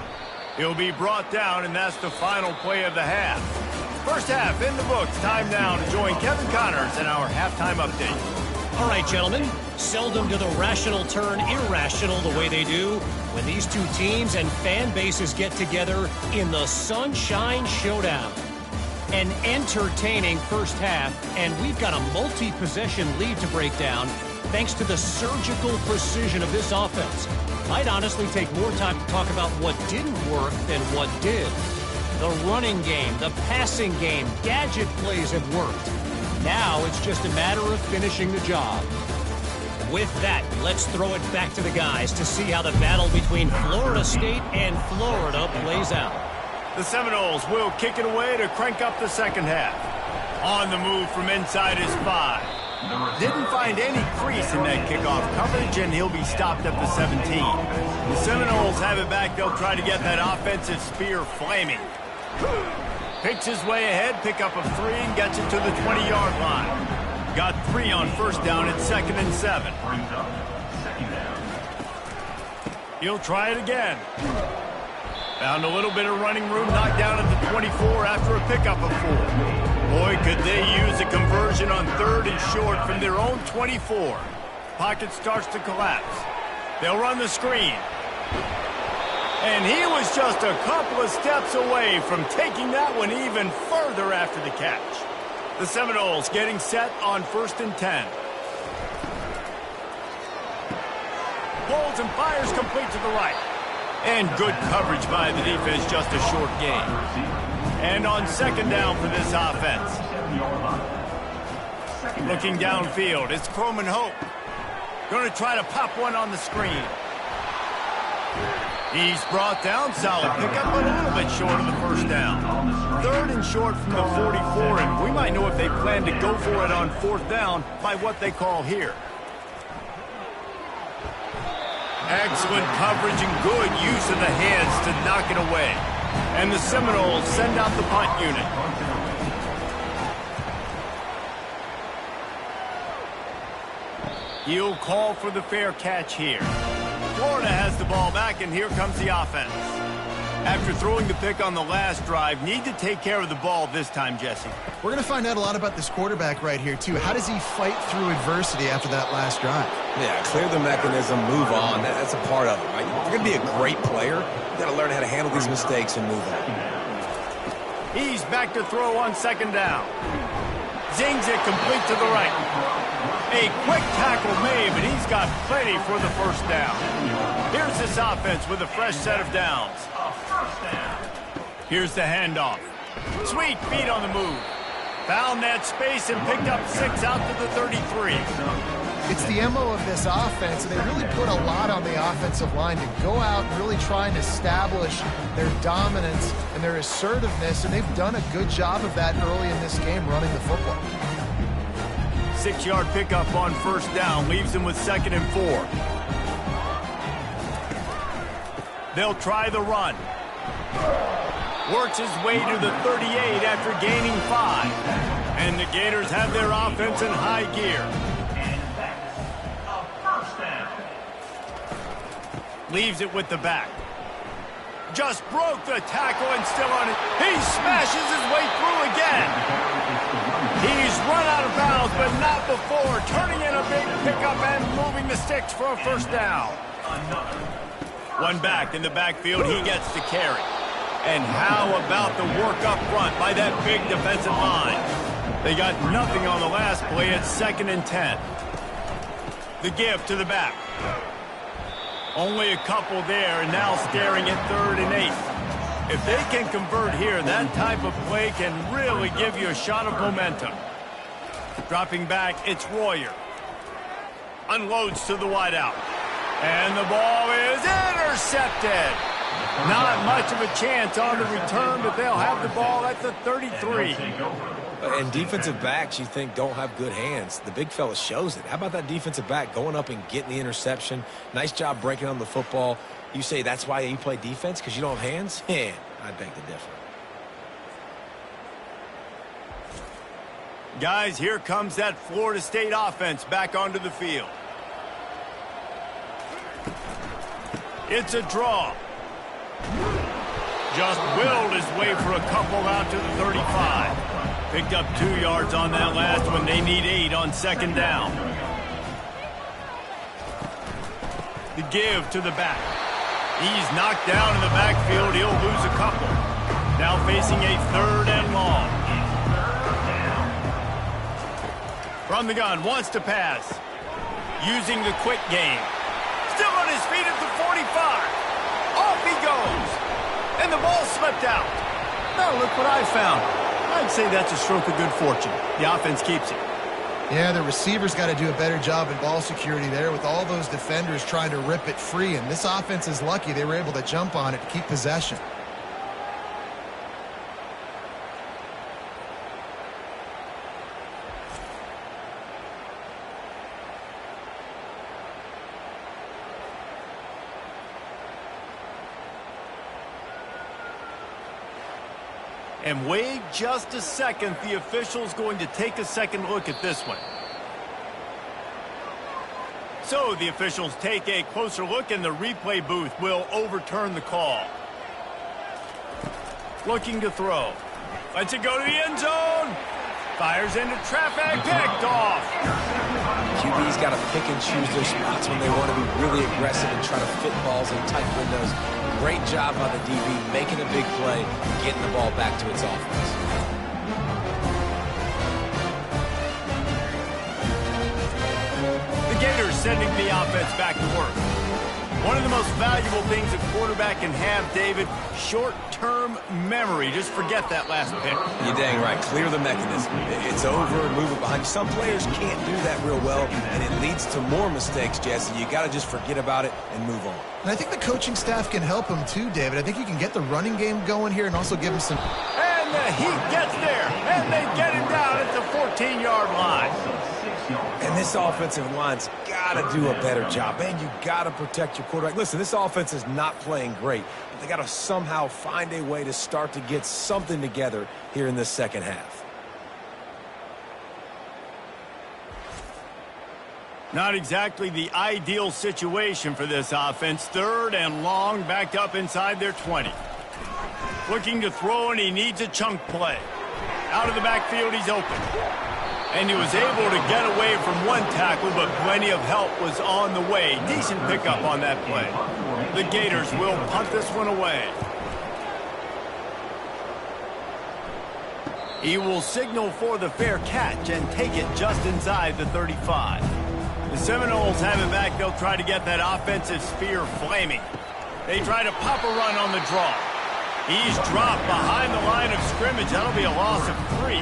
Speaker 1: He'll be brought down, and that's the final play of the half. First half in the books. Time now to join Kevin Connors in our halftime update.
Speaker 5: All right, gentlemen. Seldom do the rational turn irrational the way they do when these two teams and fan bases get together in the Sunshine Showdown. An entertaining first half, and we've got a multi-possession lead to break down thanks to the surgical precision of this offense. I'd honestly take more time to talk about what didn't work than what did. The running game, the passing game, gadget plays have worked. Now it's just a matter of finishing the job. With that, let's throw it back to the guys to see how the battle between Florida State and Florida plays out.
Speaker 1: The Seminoles will kick it away to crank up the second half. On the move from inside his 5. Didn't find any crease in that kickoff coverage, and he'll be stopped at the 17. The Seminoles have it back. They'll try to get that offensive spear flaming. Picks his way ahead, pick up of 3, and gets it to the 20-yard line. Got 3 on first down at 2nd and 7. He'll try it again. Found a little bit of running room, knocked down at the 24 after a pickup of 4. Boy, could they use a conversion on third and short from their own 24. Pocket starts to collapse. They'll run the screen. And he was just a couple of steps away from taking that one even further after the catch. The Seminoles getting set on 1st and 10. Holds and fires complete to the right. And good coverage by the defense, just a short gain. And on second down for this offense. Looking downfield, it's Croman Hope. Going to try to pop one on the screen. He's brought down, solid pickup, but a little bit short of the first down. 3rd and short from the 44, and we might know if they plan to go for it on 4th down by what they call here. Excellent coverage and good use of the hands to knock it away. And the Seminoles send out the punt unit. He'll call for the fair catch here. Florida has the ball back, and here comes the offense. After throwing the pick on the last drive, need to take care of the ball this time, Jesse.
Speaker 2: We're going to find out a lot about this quarterback right here, too. How does he fight through adversity after that last drive?
Speaker 3: Yeah, clear the mechanism, move on. That's a part of it, right? If you're going to be a great player, you got to learn how to handle these mistakes and move on.
Speaker 1: He's back to throw on second down. Zings it complete to the right. A quick tackle made, but he's got plenty for the first down. Here's this offense with a fresh set of downs. Here's the handoff. Sweet feet on the move. Found that space and picked up 6 out to the 33.
Speaker 2: It's the MO of this offense, and they really put a lot on the offensive line to go out and really try and establish their dominance and their assertiveness, and they've done a good job of that early in this game running the football.
Speaker 1: 6-yard pickup on first down leaves them with 2nd and 4. They'll try the run. Works his way to the 38 after gaining 5. And the Gators have their offense in high gear. Leaves it with the back. Just broke the tackle and still on it. He smashes his way through again. He's run out of bounds, but not before. Turning in a big pickup and moving the sticks for a first down. One back in the backfield, he gets to carry. And how about the work up front by that big defensive line? They got nothing on the last play at 2nd and 10. The give to the back. Only a couple there, and now staring at 3rd and 8. If they can convert here, that type of play can really give you a shot of momentum. Dropping back, it's Royer. Unloads to the wideout. And the ball is intercepted. Not much of a chance on the return, but they'll have the ball at the 33.
Speaker 3: And defensive backs, you think, don't have good hands. The big fella shows it. How about that defensive back going up and getting the interception? Nice job breaking on the football. You say that's why you play defense, because you don't have hands? Yeah, I beg to differ.
Speaker 1: Guys, here comes that Florida State offense back onto the field. It's a draw. Just willed his way for a couple out to the 35. Picked up 2 yards on that last one. They need 8 on second down. The give to the back. He's knocked down in the backfield. He'll lose a couple. Now facing a 3rd and long. From the gun, wants to pass. Using the quick game. Still on his feet at the 45. Off he goes. And the ball slipped out. Now look what I found. I'd say that's a stroke of good fortune. The offense keeps it.
Speaker 2: Yeah, the receivers got to do a better job in ball security there with all those defenders trying to rip it free. And this offense is lucky they were able to jump on it to keep possession.
Speaker 1: And wait just a second. The official's going to take a second look at this one. So the officials take a closer look, and the replay booth will overturn the call. Looking to throw. Lets it go to the end zone. Fires into traffic. Picked off.
Speaker 3: QB's got to pick and choose their spots when they want to be really aggressive and try to fit balls in tight windows. Great job by the DB making a big play, getting the ball back to its offense.
Speaker 1: The Gators sending the offense back to work. One of the most valuable things a quarterback can have, David, short-term memory. Just forget that last pick.
Speaker 3: You're dang right. Clear the mechanism. It's over, move it behind you. Some players can't do that real well, and it leads to more mistakes, Jesse. You got to just forget about it and move on.
Speaker 2: And I think the coaching staff can help him too, David. I think you can get the running game going here and also give him some...
Speaker 1: And the heat gets there, and they get him down at the 14-yard line.
Speaker 3: And this offensive line's got to do a better job. Man, you got to protect your quarterback. Listen, this offense is not playing great, but they got to somehow find a way to start to get something together here in this second half.
Speaker 1: Not exactly the ideal situation for this offense. 3rd and long, backed up inside their 20. Looking to throw, and he needs a chunk play. Out of the backfield, he's open. And he was able to get away from one tackle, but plenty of help was on the way. Decent pickup on that play. The Gators will punt this one away. He will signal for the fair catch and take it just inside the 35. The Seminoles have it back. They'll try to get that offensive spear flaming. They try to pop a run on the draw. He's dropped behind the line of scrimmage. That'll be a loss of 3.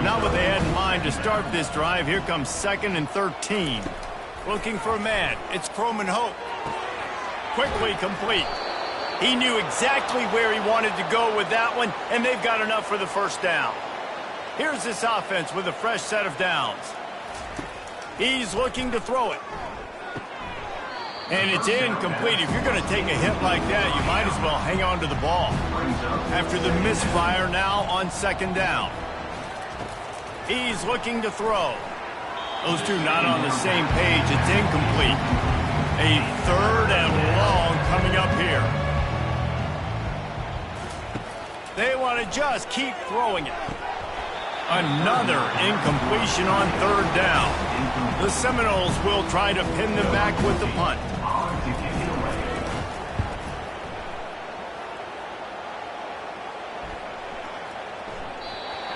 Speaker 1: Not what they had in mind to start this drive. Here comes 2nd and 13. Looking for a man. It's Croman Hope. Quickly complete. He knew exactly where he wanted to go with that one, and they've got enough for the first down. Here's this offense with a fresh set of downs. He's looking to throw it. And it's incomplete. If you're going to take a hit like that, you might as well hang on to the ball. After the misfire, now on 2nd down. He's looking to throw. Those two not on the same page. It's incomplete. A 3rd and long coming up here. They want to just keep throwing it. Another incompletion on 3rd down. The Seminoles will try to pin them back with the punt.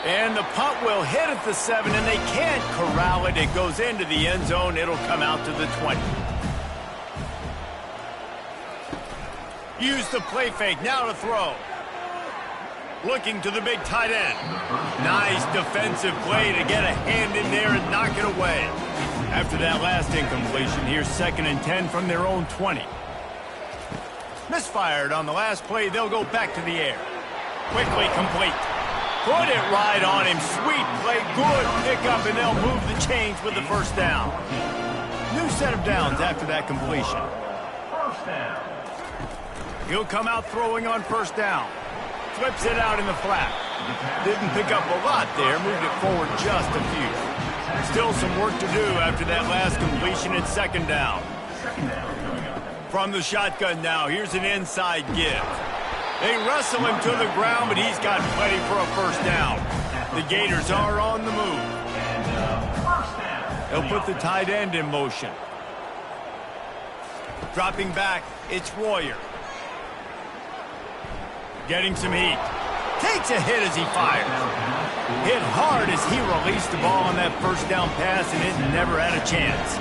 Speaker 1: And the punt will hit at the 7, and they can't corral it. It goes into the end zone. It'll come out to the 20. Use the play fake. Now to throw. Looking to the big tight end. Nice defensive play to get a hand in there and knock it away. After that last incompletion, here's 2nd and 10 from their own 20. Misfired on the last play. They'll go back to the air. Quickly complete. Put it right on him. Sweet play. Good pickup, and they'll move the chains with the first down. New set of downs after that completion.
Speaker 4: First down.
Speaker 1: He'll come out throwing on 1st down. Flips it out in the flat. Didn't pick up a lot there. Moved it forward just a few. Still some work to do after that last completion at 2nd down. From the shotgun now, here's an inside give. They wrestle him to the ground, but he's got plenty for a first down. The Gators are on the move. They'll put the tight end in motion. Dropping back, it's Royer. Getting some heat. Takes a hit as he fires. Hit hard as he released the ball on that first down pass, and it never had a chance.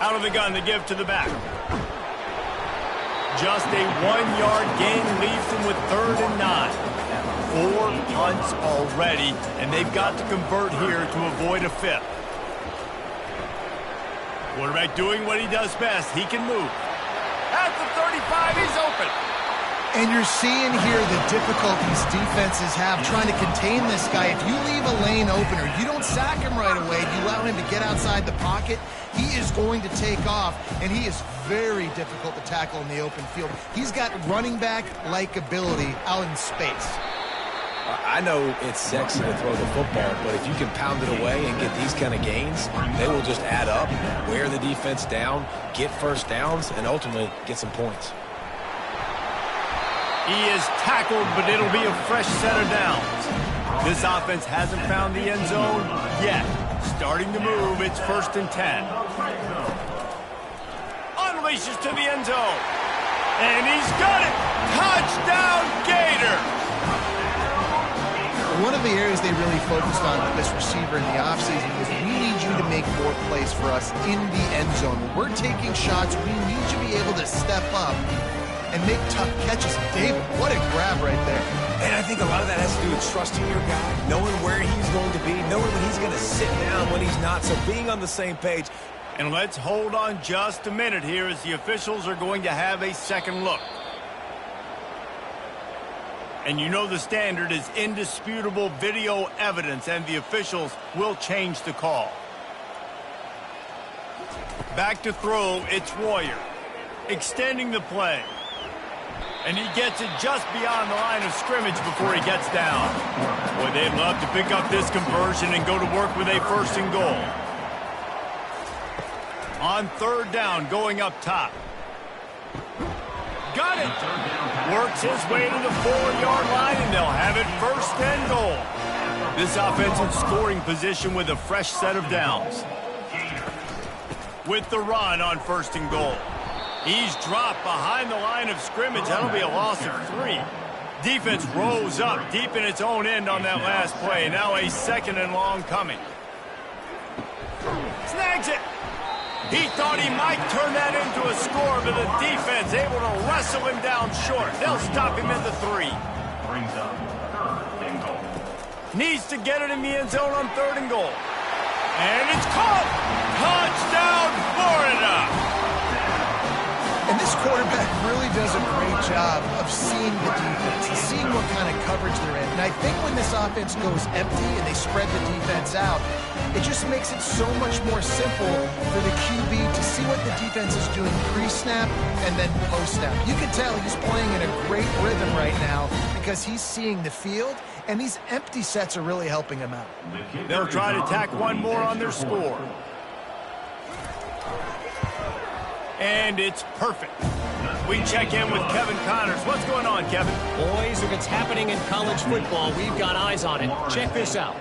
Speaker 1: Out of the gun, the give to the back. Just a 1-yard gain leaves them with 3rd and 9. 4 punts already, and they've got to convert here to avoid a 5th. Quarterback doing what he does best. He can move. At the 35, he's open.
Speaker 2: And you're seeing here the difficulties defenses have trying to contain this guy. If you leave a lane open or you don't sack him right away, you allow him to get outside the pocket, he is going to take off, and he is very difficult to tackle in the open field. He's got running back-like ability out in space.
Speaker 3: I know it's sexy to throw the football, but if you can pound it away and get these kind of gains, they will just add up, wear the defense down, get first downs, and ultimately get some points.
Speaker 1: He is tackled, but it'll be a fresh set of downs. This offense hasn't found the end zone yet. Starting to move, it's 1st and 10. Unleashes to the end zone. And he's got it! Touchdown, Gator!
Speaker 2: One of the areas they really focused on with this receiver in the offseason is we need you to make more plays for us in the end zone. When we're taking shots, we need you to be able to step up and make tough catches. David, what a grab right there.
Speaker 3: And I think a lot of that has to do with trusting your guy, knowing where he's going to be, knowing when he's going to sit down, when he's not, so being on the same page.
Speaker 1: And let's hold on just a minute here as the officials are going to have a second look. And you know the standard is indisputable video evidence, and the officials will change the call. Back to throw, it's Royer. Extending the play. And he gets it just beyond the line of scrimmage before he gets down. Boy, they'd love to pick up this conversion and go to work with a 1st and goal. On 3rd down, going up top. Got it. Works his way to the 4-yard line, and they'll have it 1st and goal. This offense in scoring position with a fresh set of downs. With the run on 1st and goal. He's dropped behind the line of scrimmage. That'll be a loss of 3. Defense rose up deep in its own end on that last play. Now a 2nd and long coming. Snags it. He thought he might turn that into a score, but the defense able to wrestle him down short. They'll stop him at the 3.
Speaker 4: Brings up 3rd and goal.
Speaker 1: Needs to get it in the end zone on 3rd and goal. And it's caught. Touchdown, Florida.
Speaker 2: And this quarterback really does a great job of seeing the defense and seeing what kind of coverage they're in. And I think when this offense goes empty and they spread the defense out, it just makes it so much more simple for the QB to see what the defense is doing pre-snap and then post-snap. You can tell he's playing in a great rhythm right now because he's seeing the field, and these empty sets are really helping him out.
Speaker 1: They'll try to tack one more on their score. And it's perfect. We check in with Kevin Connors. What's going on, Kevin?
Speaker 5: Boys, if it's happening in college football, we've got eyes on it. Check this out.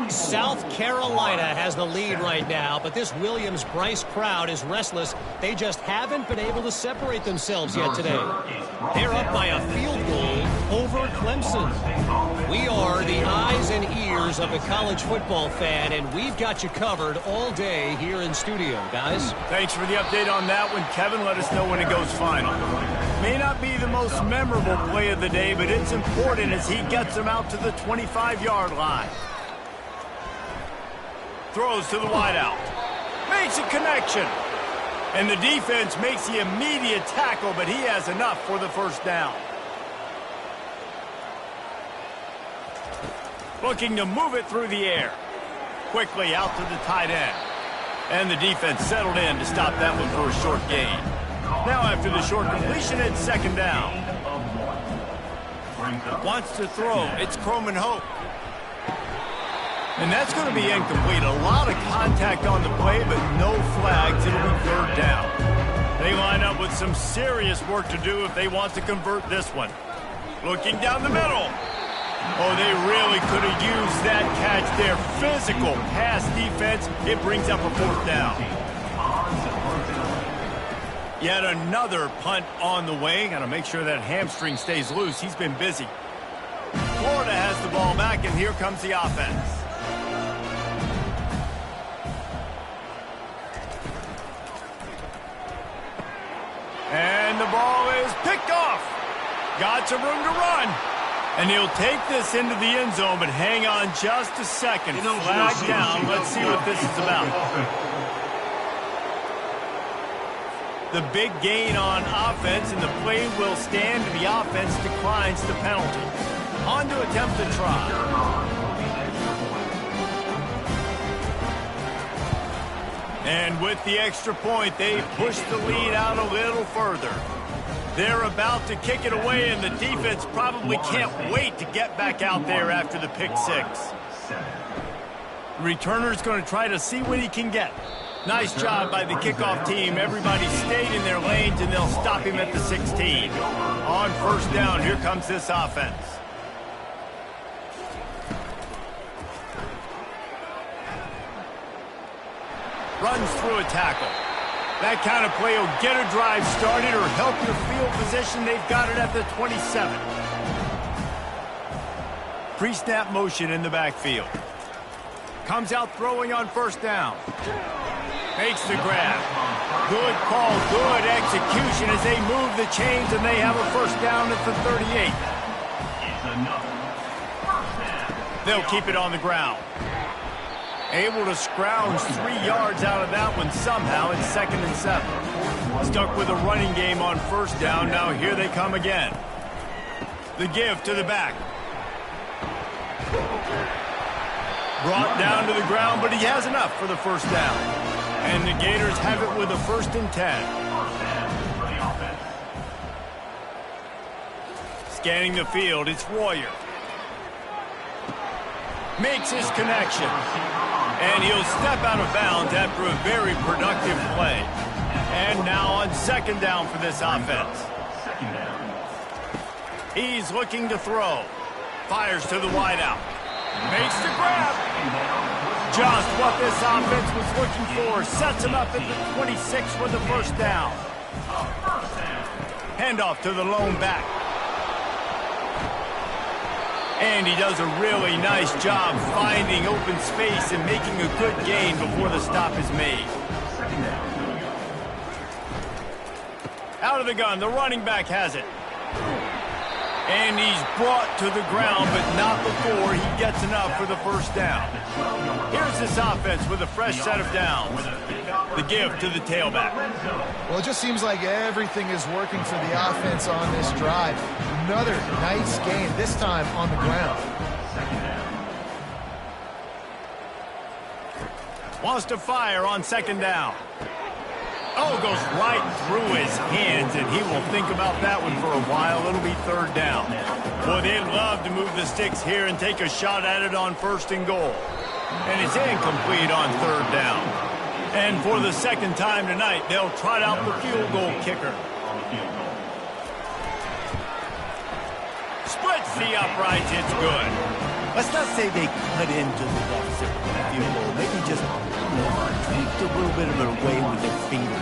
Speaker 5: South Carolina has the lead right now, but this Williams-Brice crowd is restless. They just haven't been able to separate themselves yet today. They're up by a field goal over Clemson. We are the eyes and ears of the college football fan, and we've got you covered all day here in studio, guys.
Speaker 1: Thanks for the update on that one, Kevin. Let us know when it goes final. May not be the most memorable play of the day, but it's important as he gets them out to the 25-yard line. Throws to the wideout. Makes a connection. And the defense makes the immediate tackle, but he has enough for the 1st down. Looking to move it through the air. Quickly out to the tight end. And the defense settled in to stop that one for a short gain. Now after the short completion, it's 2nd down. Wants to throw. It's Croman Hope. And that's going to be incomplete. A lot of contact on the play, but no flags. It'll be 3rd down. They line up with some serious work to do if they want to convert this one. Looking down the middle. Oh, they really could have used that catch there. Physical pass defense. It brings up a 4th down. Yet another punt on the way. Got to make sure that hamstring stays loose. He's been busy. Florida has the ball back, and here comes the offense. And the ball is picked off. Got some room to run. And he'll take this into the end zone, but hang on just a second. Flag down. Let's see what this is about. The big gain on offense, and the play will stand, and the offense declines the penalty. On to attempt the try. And with the extra point, they push the lead out a little further. They're about to kick it away, and the defense probably can't wait to get back out there after the pick 6. The returner's going to try to see what he can get. Nice job by the kickoff team. Everybody stayed in their lanes, and they'll stop him at the 16. On 1st down, here comes this offense. Runs through a tackle. That kind of play will get a drive started or help your field position. They've got it at the 27. Pre-snap motion in the backfield. Comes out throwing on 1st down. Makes the grab. Good call, good execution as they move the chains, and they have a 1st down at the 38. They'll keep it on the ground. Able to scrounge 3 yards out of that one somehow. It's 2nd and 7. Stuck with a running game on 1st down. Now here they come again. The give to the back. Brought down to the ground, but he has enough for the 1st down. And the Gators have it with a 1st and 10. Scanning the field, it's Royer. Makes his connection. And he'll step out of bounds after a very productive play. And now on second down for this offense. He's looking to throw. Fires to the wideout. Makes the grab. Just what this offense was looking for. Sets him up at the 26 with the first down. Handoff to the lone back. And he does a really nice job finding open space and making a good gain before the stop is made. Out of the gun, the running back has it. And he's brought to the ground, but not before he gets enough for the first down. Here's this offense with a fresh set of downs. The give to the tailback.
Speaker 2: Well, it just seems like everything is working for the offense on this drive. Another nice gain, this time on the ground.
Speaker 1: Wants to fire on second down. Oh, goes right through his hands, and he will think about that one for a while. It'll be third down. Boy, they'd love to move the sticks here and take a shot at it on first and goal. And it's incomplete on third down. And for the second time tonight, they'll trot out the field goal kicker. Splits the uprights, it's good.
Speaker 6: Let's not say they cut into the deficit with the field goal. Maybe just, tweaked a little bit of it away with their finger.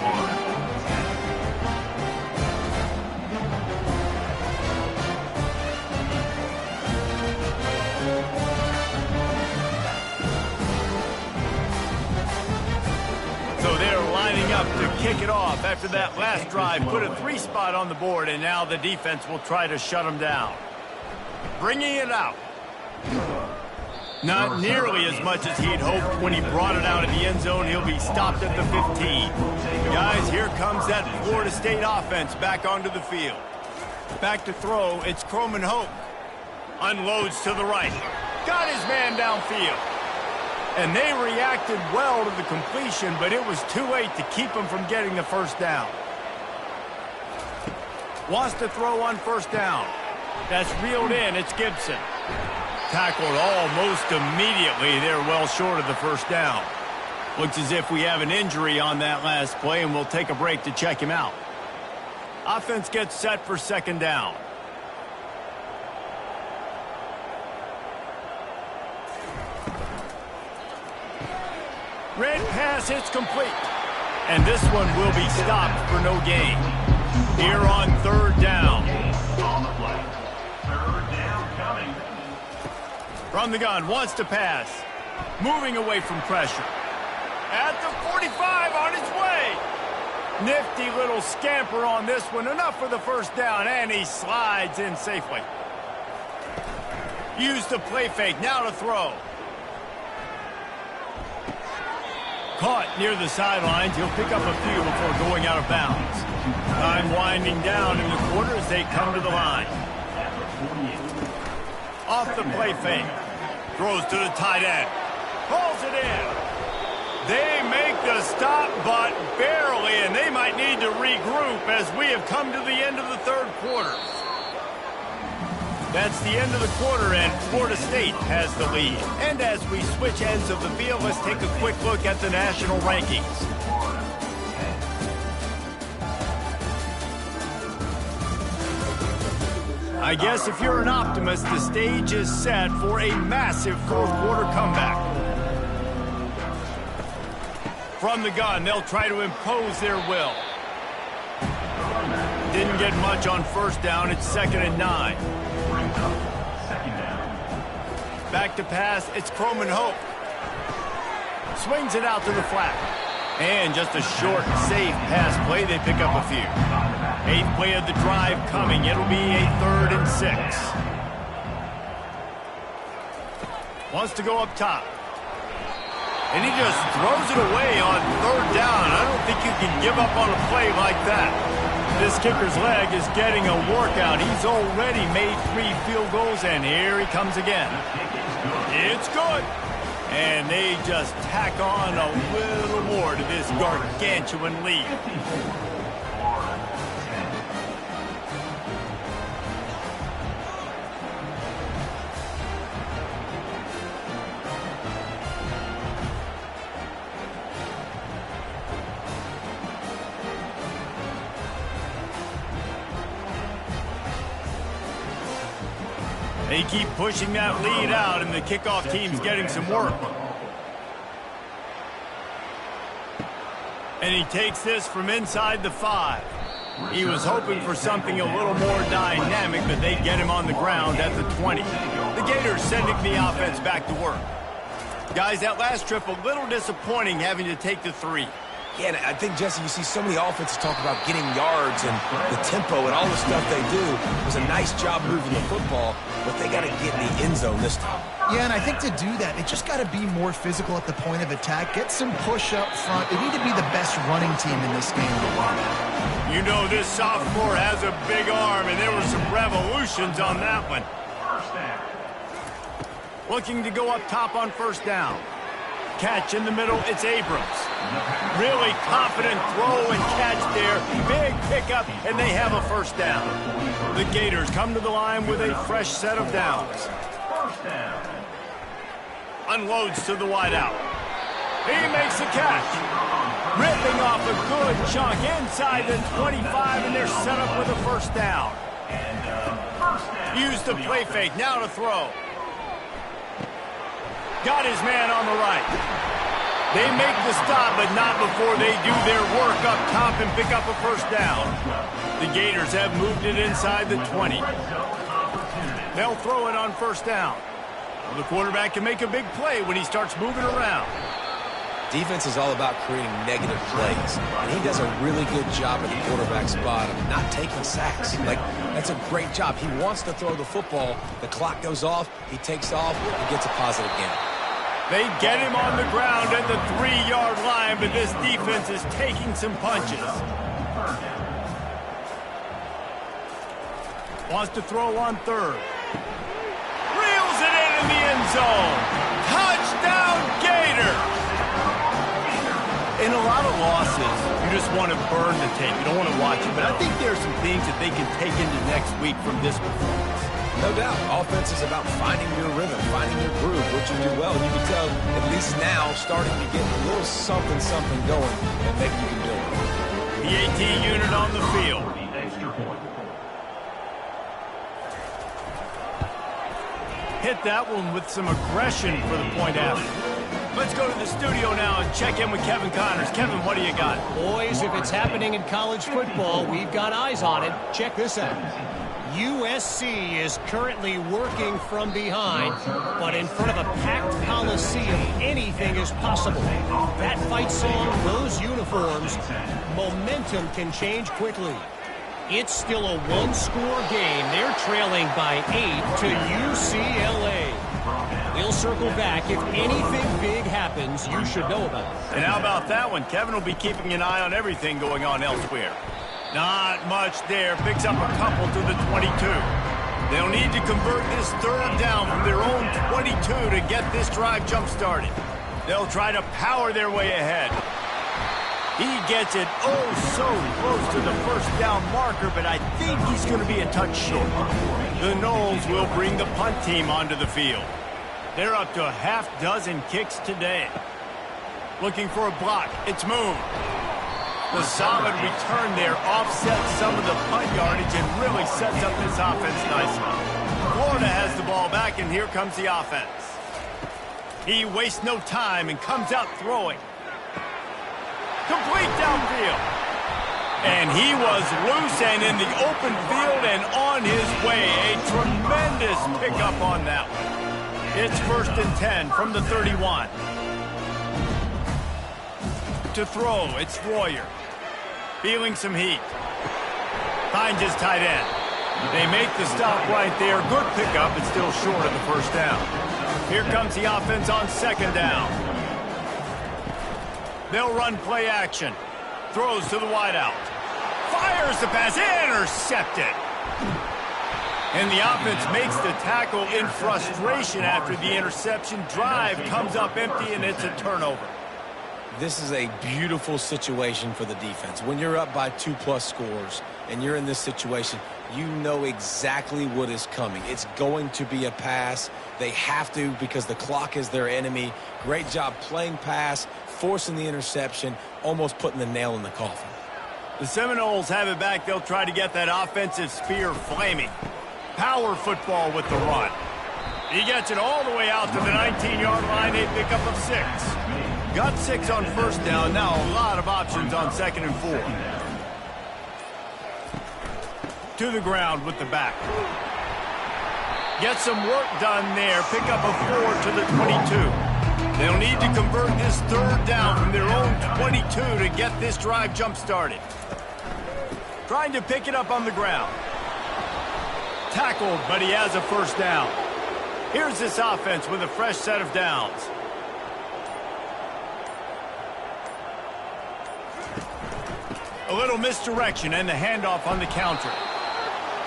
Speaker 1: So they're lining up to kick it off after that last drive. Put a 3 spot on the board, and now the defense will try to shut them down. Bringing it out. Not nearly as much as he'd hoped when he brought it out of the end zone. He'll be stopped at the 15. Guys, here comes that Florida State offense back onto the field. Back to throw, it's Croman Hope. Unloads to the right. Got his man downfield. And they reacted well to the completion, but it was too late to keep him from getting the first down. Wants to throw on first down. That's reeled in, it's Gibson. Tackled almost immediately. They're well short of the first down. Looks as if we have an injury on that last play, and we'll take a break to check him out. Offense gets set for second down. Red pass hits complete. And this one will be stopped for no gain. Here on third down.
Speaker 4: On the play. Third down coming.
Speaker 1: From the gun, wants to pass. Moving away from pressure. At the 45, on his way. Nifty little scamper on this one. Enough for the first down, and he slides in safely. Used the play fake, now to throw. Caught near the sidelines. He'll pick up a few before going out of bounds. Time winding down in the quarter as they come to the line. Off the play fake. Throws to the tight end. Pulls it in. They make the stop, but barely, and they might need to regroup as we have come to the end of the third quarter. That's the end of the quarter, and Florida State has the lead. And as we switch ends of the field, let's take a quick look at the national rankings. I guess if you're an optimist, the stage is set for a massive fourth quarter comeback. From the gun, they'll try to impose their will. Didn't get much on first down. It's 2nd and 9. Back to pass, it's Croman Hope. Swings it out to the flat. And just a short, safe pass play. They pick up a few. 8th play of the drive coming. It'll be a 3rd and 6. Wants to go up top. And he just throws it away on 3rd down. I don't think you can give up on a play like that. This kicker's leg is getting a workout. He's already made 3 field goals, and here he comes again. It's good. And they just tack on a little more to this gargantuan lead. They keep pushing that lead out, and the kickoff team's getting some work. And he takes this from inside the 5. He was hoping for something a little more dynamic, but they get him on the ground at the 20. The Gators sending the offense back to work. Guys, that last trip a little disappointing having to take the 3.
Speaker 3: Yeah, and I think, Jesse, you see so many offenses talk about getting yards and the tempo and all the stuff they do. It was a nice job moving the football, but they got to get in the end zone this time.
Speaker 2: Yeah, and I think to do that, they just got to be more physical at the point of attack. Get some push up front. They need to be the best running team in this game.
Speaker 1: You know this sophomore has a big arm, and there were some revolutions on that one. Looking to go up top on first down. Catch in the middle, it's Abrams. Really confident throw and catch there. Big pickup, and they have a first down. The Gators come to the line with a fresh set of downs. Unloads to the wideout. He makes the catch. Ripping off a good chunk inside the 25, and they're set up with a first down. Use the play fake, now to throw. Got his man on the right. They make the stop, but not before they do their work up top and pick up a first down. The Gators have moved it inside the 20. They'll throw it on first down. Well, the quarterback can make a big play when he starts moving around.
Speaker 3: Defense is all about creating negative plays, and he does a really good job at the quarterback spot of not taking sacks. Like, that's a great job. He wants to throw the football. The clock goes off. He takes off and gets a positive gain.
Speaker 1: They get him on the ground at the 3-yard line, but this defense is taking some punches. Wants to throw on third. Reels it in the end zone. Touchdown, Gators! In a lot of losses, you just want to burn the tape. You don't want to watch it. But I think there are some things that they can take into next week from this performance.
Speaker 3: No doubt. Offense is about finding your rhythm, finding your groove, what you do well. And you can tell, at least now, starting to get a little something going that maybe you can build.
Speaker 1: The AT unit on the field. Hit that one with some aggression for the point after. Let's go to the studio now and check in with Kevin Connors. Kevin, what do you got?
Speaker 5: Boys, if it's happening in college football, we've got eyes on it. Check this out. USC is currently working from behind, but in front of a packed Coliseum, anything is possible. That fight song, those uniforms, momentum can change quickly. It's still a one-score game. They're trailing by 8 to UCLA. We'll circle back. If anything big happens, you should know about it.
Speaker 1: And how about that one? Kevin will be keeping an eye on everything going on elsewhere. Not much there. Picks up a couple to the 22. They'll need to convert this third down from their own 22 to get this drive jump-started. They'll try to power their way ahead. He gets it so close to the first down marker, but I think he's going to be a touch short. The Noles will bring the punt team onto the field. They're up to a half-dozen kicks today. Looking for a block. It's Moon. The solid return there offsets some of the punt yardage and really sets up this offense nicely. Florida has the ball back, and here comes the offense. He wastes no time and comes out throwing. Complete downfield. And he was loose and in the open field and on his way. A tremendous pickup on that one. It's 1st and 10 from the 31. To throw, it's Royer. Feeling some heat. Finds his tight end. They make the stop right there. Good pickup, but still short of the first down. Here comes the offense on 2nd down. They'll run play action. Throws to the wideout. Fires the pass. Intercepted. And the offense makes the tackle in frustration after the interception. Drive comes up empty, and it's a turnover.
Speaker 3: This is a beautiful situation for the defense. When you're up by 2+ scores and you're in this situation, you know exactly what is coming. It's going to be a pass. They have to because the clock is their enemy. Great job playing pass, forcing the interception, almost putting the nail in the coffin.
Speaker 1: The Seminoles have it back. They'll try to get that offensive spear flaming. power football with the run. He gets it all the way out to the 19-yard line, a pickup of 6. Got 6 on first down, now a lot of options on 2nd and 4. To the ground with the back. Get some work done there, pick up a 4 to the 22. They'll need to convert this 3rd down from their own 22 to get this drive jump-started. Trying to pick it up on the ground. Tackled, but he has a 1st down. Here's this offense with a fresh set of downs. A little misdirection and the handoff on the counter.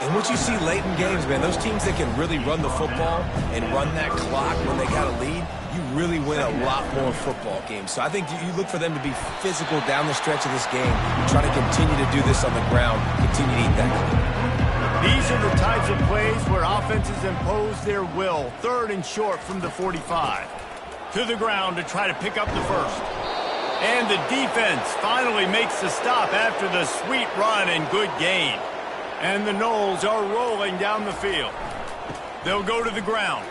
Speaker 3: And what you see late in games, man, those teams that can really run the football and run that clock when they got a lead, you really win a lot more football games. So I think you look for them to be physical down the stretch of this game. You try to continue to do this on the ground, continue to eat that clock.
Speaker 1: These are the types of plays where offenses impose their will. 3rd and short from the 45. To the ground to try to pick up the 1st. And the defense finally makes the stop after the sweet run and good gain. And the Noles are rolling down the field. They'll go to the ground.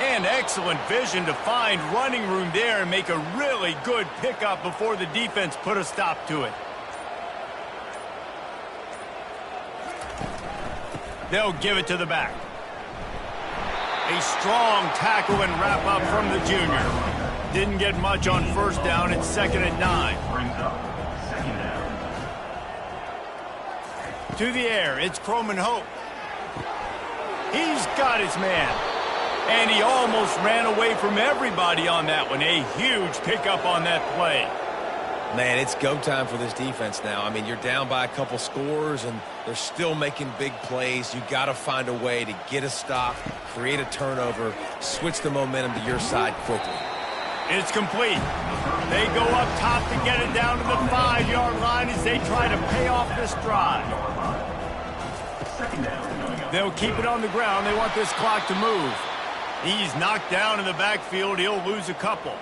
Speaker 1: And excellent vision to find running room there and make a really good pickup before the defense put a stop to it. They'll give it to the back. A strong tackle and wrap up from the junior. Didn't get much on 1st down. It's 2nd and 9.
Speaker 4: Brings up 2nd down.
Speaker 1: To the air, it's Croman Hope. He's got his man. And he almost ran away from everybody on that one. A huge pickup on that play.
Speaker 3: Man, it's go time for this defense now. I mean, you're down by a couple scores, and they're still making big plays. You got to find a way to get a stop, create a turnover, switch the momentum to your side quickly.
Speaker 1: It's complete. They go up top to get it down to the 5-yard line as they try to pay off this drive.
Speaker 4: 2nd down.
Speaker 1: They'll keep it on the ground. They want this clock to move. He's knocked down in the backfield. He'll lose a couple.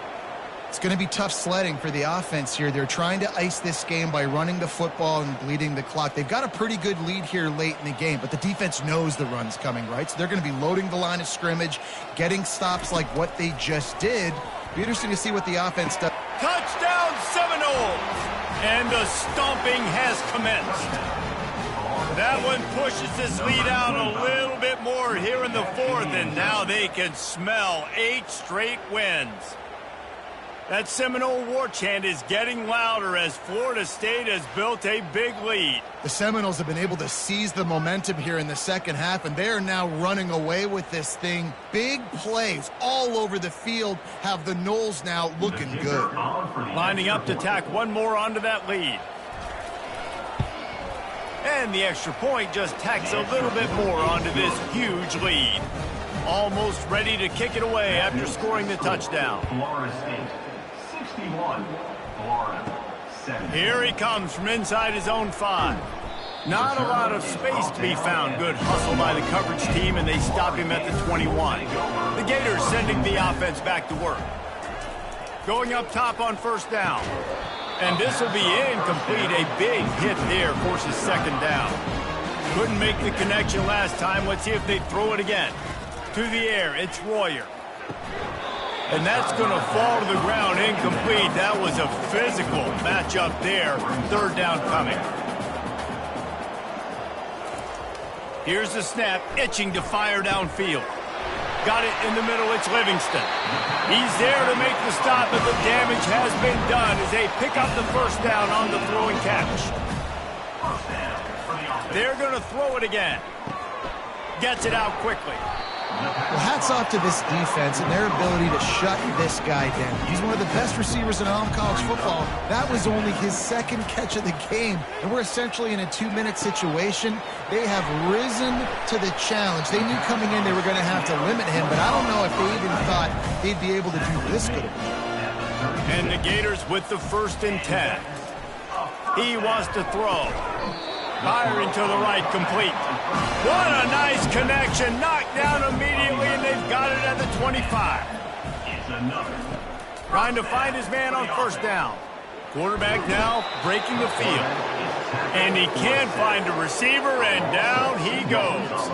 Speaker 2: It's going to be tough sledding for the offense here. They're trying to ice this game by running the football and bleeding the clock. They've got a pretty good lead here late in the game, but the defense knows the run's coming, right? So they're going to be loading the line of scrimmage, getting stops like what they just did. Be interesting to see what the offense does.
Speaker 1: Touchdown Seminoles! And the stomping has commenced. That one pushes this lead out a little bit more here in the 4th, and now they can smell 8 straight wins. That Seminole war chant is getting louder as Florida State has built a big lead.
Speaker 2: The Seminoles have been able to seize the momentum here in the 2nd half, and they are now running away with this thing. Big plays all over the field have the Noles now looking good.
Speaker 1: Lining up to tack one more onto that lead. And the extra point just tacks a little bit more onto this huge lead. Almost ready to kick it away after scoring the touchdown.
Speaker 4: Florida State, 61. Florida, 7.
Speaker 1: Here he comes from inside his own 5. Not a lot of space to be found. Good hustle by the coverage team, and they stop him at the 21. The Gators sending the offense back to work. Going up top on 1st down. And this will be incomplete. A big hit there forces 2nd down. Couldn't make the connection last time. Let's see if they throw it again. To the air, it's Royer. And that's going to fall to the ground incomplete. That was a physical matchup there. 3rd down coming. Here's the snap, itching to fire downfield. Got it in the middle, it's Livingston. He's there to make the stop, but the damage has been done as they pick up the 1st down on the throwing catch. They're going to throw it again. Gets it out quickly.
Speaker 2: Well, hats off to this defense and their ability to shut this guy down. He's one of the best receivers in all of college football. That was only his 2nd catch of the game, and we're essentially in a 2-minute situation. They have risen to the challenge. They knew coming in they were going to have to limit him, but I don't know if they even thought they'd be able to do this good of a job.
Speaker 1: And the Gators with the 1st and 10. He wants to throw. Firing to the right, complete. What a nice connection. Knocked down immediately, and they've got it at the 25. Trying to find his man on 1st down. Quarterback now breaking the field. And he can't find a receiver, and down he goes.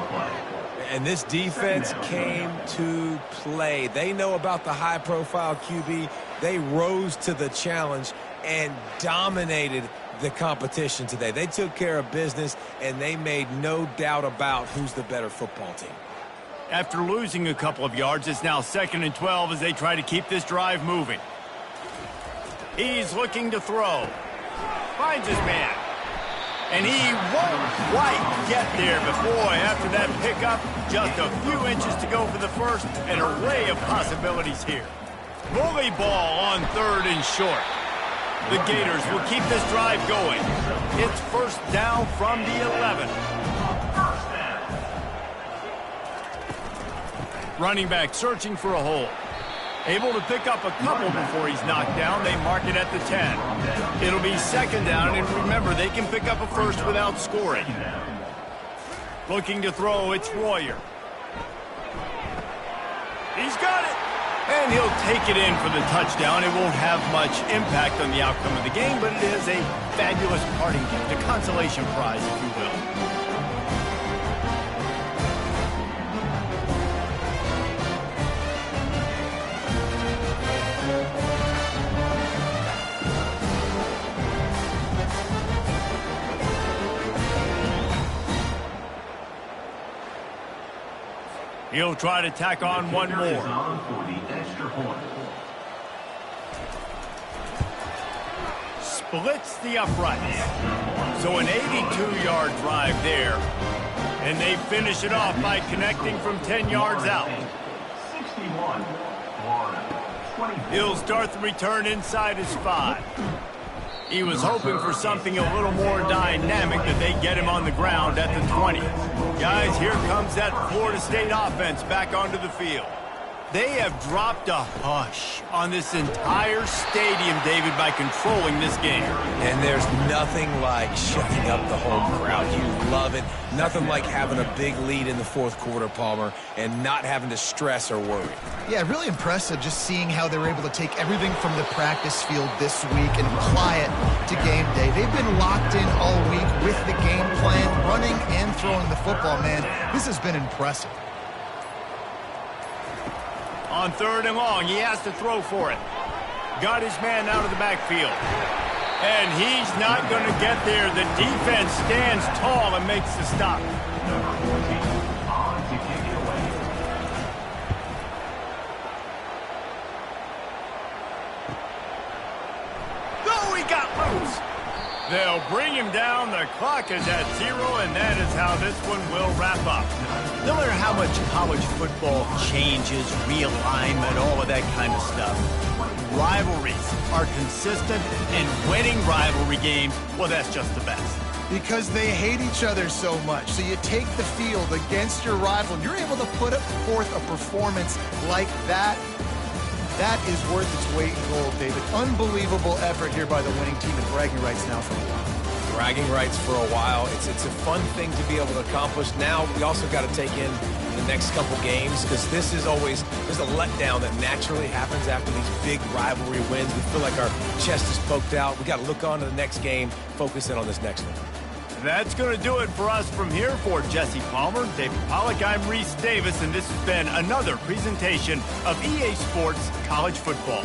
Speaker 3: And this defense came to play. They know about the high-profile QB. They rose to the challenge and dominated the competition today. They took care of business, and they made no doubt about who's the better football team.
Speaker 1: After losing a couple of yards, it's now 2nd and 12 as they try to keep this drive moving. He's looking to throw. Finds his man. And he won't quite get there, but boy, after that pickup, just a few inches to go for the first, an array of possibilities here. Bully ball on 3rd and short. The Gators will keep this drive going. It's 1st down from the 11. Running back searching for a hole. Able to pick up a couple before he's knocked down. They mark it at the 10. It'll be 2nd down, and remember, they can pick up a first without scoring. Looking to throw, it's Royer. He's got it. And he'll take it in for the touchdown. It won't have much impact on the outcome of the game, but it is a fabulous parting gift, a consolation prize, if you will. He'll try to tack on one more. Splits the uprights. So an 82-yard drive there. And they finish it off by connecting from 10 yards out.
Speaker 4: 61, Florida.
Speaker 1: He'll start the return inside his 5. He was hoping for something a little more dynamic, but they get him on the ground at the 20. Guys, here comes that Florida State offense back onto the field. They have dropped a hush on this entire stadium, David, by controlling this game.
Speaker 3: And there's nothing like shutting up the home crowd. You love it. Nothing like having a big lead in the 4th quarter, Palmer, and not having to stress or worry.
Speaker 2: Yeah, really impressive just seeing how they were able to take everything from the practice field this week and apply it to game day. They've been locked in all week with the game plan, running and throwing the football, man. This has been impressive.
Speaker 1: On 3rd and long, he has to throw for it. Got his man out of the backfield. And he's not going to get there. The defense stands tall and makes the stop.
Speaker 4: Number 14, on to kick it away.
Speaker 1: Oh, he got loose. They'll bring him down. The clock is at 0, and that is how this one will wrap up. No matter how much college football changes, realignment, all of that kind of stuff, rivalries are consistent, and winning rivalry games, well, that's just the best.
Speaker 2: Because they hate each other so much. So you take the field against your rival, and you're able to put forth a performance like that. That is worth its weight in gold, David. Unbelievable effort here by the winning team, and bragging rights now for a while.
Speaker 3: Bragging rights for a while. It's a fun thing to be able to accomplish. Now we also got to take in the next couple games, because this is always, there's a letdown that naturally happens after these big rivalry wins. We feel like our chest is poked out. We got to look on to the next game, focus in on this next one.
Speaker 1: That's going to do it for us from here. For Jesse Palmer, David Pollack, I'm Reese Davis, and this has been another presentation of EA Sports College Football.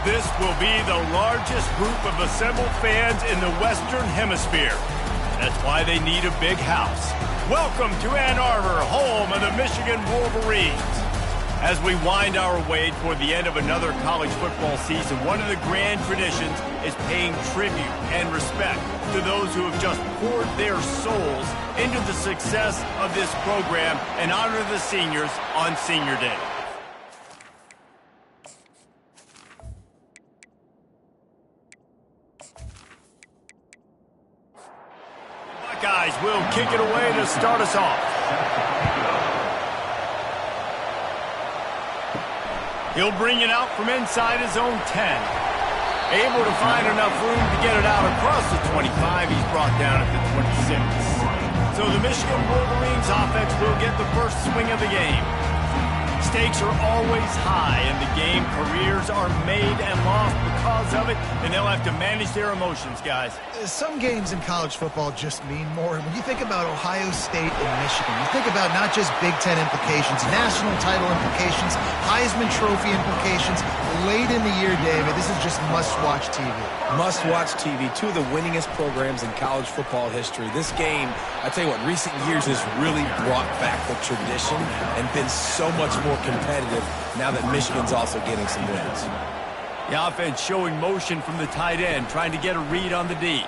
Speaker 1: This will be the largest group of assembled fans in the Western Hemisphere. That's why they need a big house. Welcome to Ann Arbor, home of the Michigan Wolverines. As we wind our way toward the end of another college football season, one of the grand traditions is paying tribute and respect to those who have just poured their souls into the success of this program and honor the seniors on Senior Day. Buckeyes will kick it away to start us off. He'll bring it out from inside his own 10. Able to find enough room to get it out across the 25. He's brought down at the 26. So the Michigan Wolverines offense will get the first swing of the game. Stakes are always high in the game. Careers are made and lost because of it, and they'll have to manage their emotions, guys.
Speaker 2: Some games in college football just mean more. When you think about Ohio State and Michigan, you think about not just Big Ten implications, national title implications, Heisman Trophy implications. Late in the year, David, this is just must-watch TV.
Speaker 3: Must-watch TV. Two of the winningest programs in college football history. This game, I tell you what, recent years has really brought back the tradition and been so much more competitive now that Michigan's also getting some wins.
Speaker 1: The offense showing motion from the tight end, trying to get a read on the D.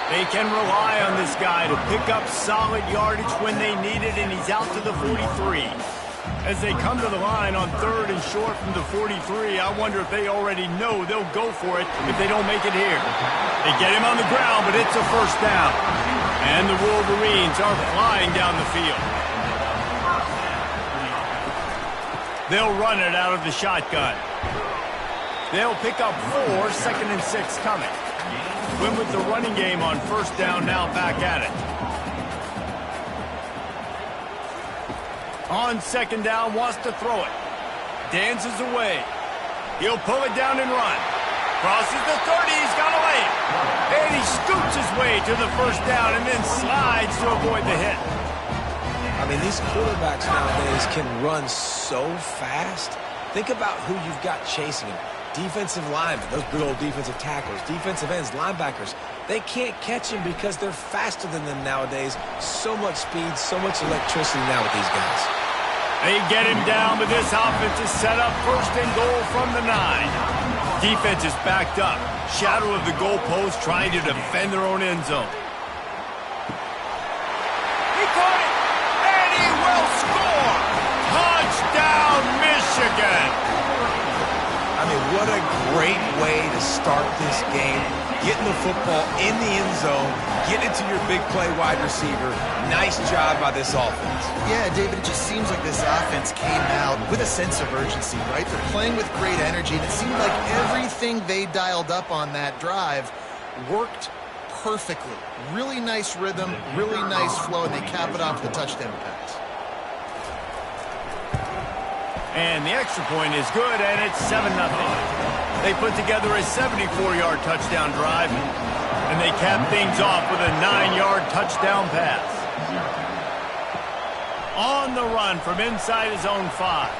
Speaker 1: They can rely on this guy to pick up solid yardage when they need it, and he's out to the 43. As they come to the line on 3rd and short from the 43, I wonder if they already know they'll go for it if they don't make it here. They get him on the ground, but it's a first down. And the Wolverines are flying down the field. They'll run it out of the shotgun. They'll pick up 4, 2nd and 6 coming. Win with the running game on first down, now back at it. On 2nd down, wants to throw it. Dances away. He'll pull it down and run. Crosses the 30, he's got away. And he scoots his way to the first down and then slides to avoid the hit.
Speaker 3: I mean, these quarterbacks nowadays can run so fast. Think about who you've got chasing him. Defensive linemen, those big old defensive tackles, defensive ends, linebackers. They can't catch him because they're faster than them nowadays. So much speed, so much electricity now with these guys.
Speaker 1: They get him down, but this offense is set up 1st and goal from the 9. Defense is backed up. Shadow of the goalpost trying to defend their own end zone. He caught it, and he will score! Touchdown, Michigan!
Speaker 3: I mean, what a great way to start this game. Getting the football in the end zone, getting it to your big play wide receiver. Nice job by this offense.
Speaker 2: Yeah, David, it just seems like this offense came out with a sense of urgency, right? They're playing with great energy, and it seemed like everything they dialed up on that drive worked perfectly. Really nice rhythm, really nice flow, and they cap it off with a touchdown pass.
Speaker 1: And the extra point is good, and it's 7-0. They put together a 74-yard touchdown drive, and they cap things off with a 9-yard touchdown pass. On the run from inside his own 5.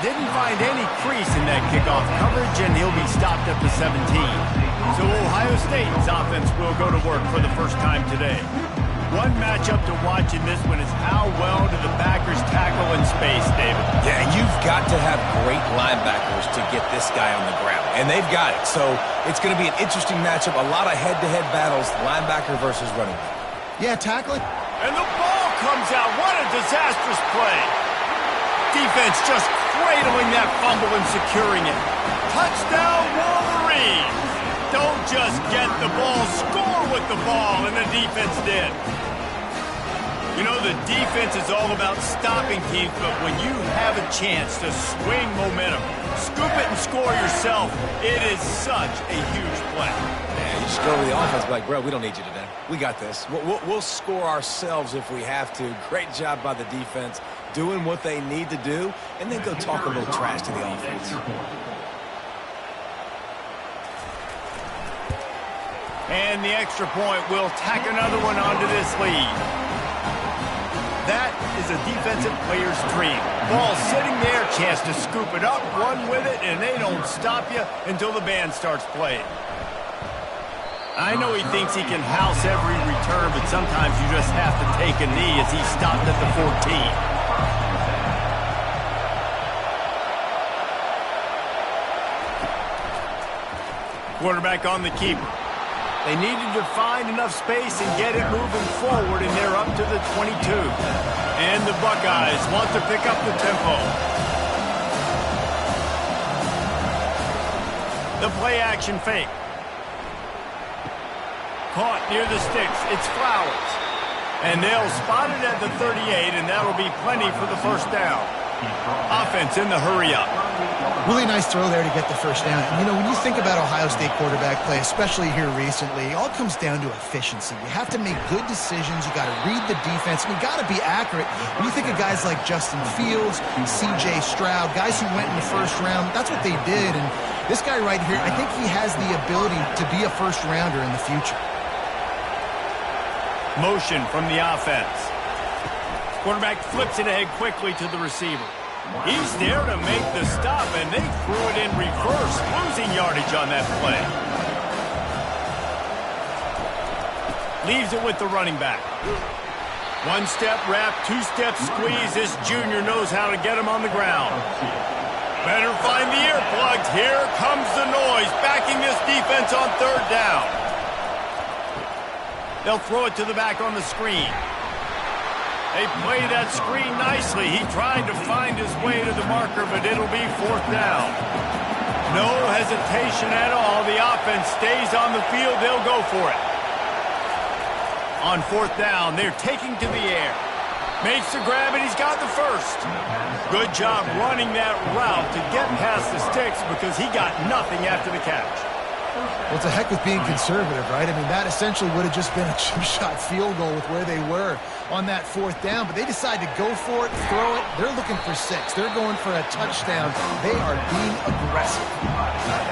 Speaker 1: Didn't find any crease in that kickoff coverage, and he'll be stopped at the 17. So Ohio State's offense will go to work for the first time today. One matchup to watch in this one is how well do the backers tackle in space, David?
Speaker 3: Yeah, you've got to have great linebackers to get this guy on the ground, and they've got it. So it's going to be an interesting matchup, a lot of head-to-head battles, linebacker versus running back.
Speaker 2: Yeah, tackling.
Speaker 1: And the ball comes out. What a disastrous play. Defense just cradling that fumble and securing it. Touchdown, Wolverines. Don't just get the ball, score with the ball, and the defense did. You know, the defense is all about stopping teams, but when you have a chance to swing momentum, scoop it and score yourself, it is such a huge play.
Speaker 3: Yeah, you just go over the offense, be like, bro, we don't need you today. We got this. We'll score ourselves if we have to. Great job by the defense, doing what they need to do, and then go talk a little trash to the offense.
Speaker 1: And the extra point will tack another one onto this lead. That is a defensive player's dream. Ball sitting there, chance to scoop it up, run with it, and they don't stop you until the band starts playing. I know he thinks he can house every return, but sometimes you just have to take a knee as he stopped at the 14. Quarterback on the keeper. They needed to find enough space and get it moving forward, and they're up to the 22. And the Buckeyes want to pick up the tempo. The play-action fake. Caught near the sticks. It's Flowers. And they'll spot it at the 38, and that'll be plenty for the first down. Offense in the hurry-up.
Speaker 2: Really nice throw there to get the first down. And, you know, when you think about Ohio State quarterback play, especially here recently, it all comes down to efficiency. You have to make good decisions. You got to read the defense, and you got to be accurate. When you think of guys like Justin Fields, C.J. Stroud, guys who went in the first round, that's what they did. And this guy right here, I think he has the ability to be a first-rounder in the future.
Speaker 1: Motion from the offense. Quarterback flips it ahead quickly to the receiver. He's there to make the stop, and they threw it in reverse, losing yardage on that play. Leaves it with the running back. One-step wrap, two-step squeeze. This junior knows how to get him on the ground. Better find the earplugs. Here comes the noise, backing this defense on third down. They'll throw it to the back on the screen. They play that screen nicely. He tried to find his way to the marker, but it'll be fourth down. No hesitation at all. The offense stays on the field. They'll go for it. On fourth down, they're taking to the air. Makes the grab, and he's got the first. Good job running that route to get past the sticks because he got nothing after the catch.
Speaker 2: Well, it's a heck with being conservative, right? I mean, that essentially would have just been a two-shot field goal with where they were on that fourth down, but they decided to go for it, throw it. They're looking for 6. They're going for a touchdown. They are being aggressive.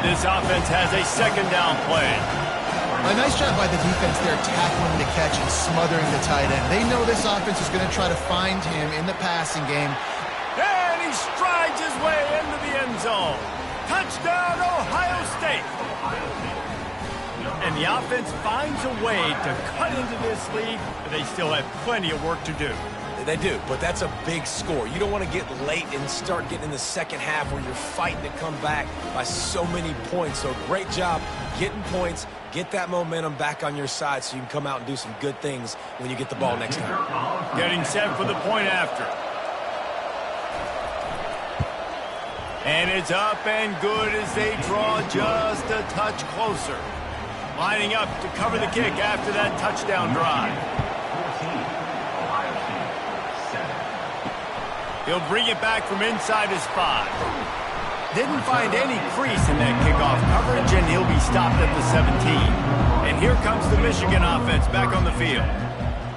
Speaker 1: This offense has a second down play.
Speaker 2: A nice job by the defense there tackling the catch and smothering the tight end. They know this offense is going to try to find him in the passing game.
Speaker 1: And he strides his way into the end zone. Touchdown, Ohio State. And the offense finds a way to cut into this lead, but they still have plenty of work to do.
Speaker 3: They do, but that's a big score. You don't want to get late and start getting in the second half where you're fighting to come back by so many points. So great job getting points, get that momentum back on your side so you can come out and do some good things when you get the ball next time.
Speaker 1: Getting set for the point after. And it's up and good as they draw just a touch closer. Lining up to cover the kick after that touchdown drive. He'll bring it back from inside his 5. Didn't find any crease in that kickoff coverage, and he'll be stopped at the 17. And here comes the Michigan offense back on the field.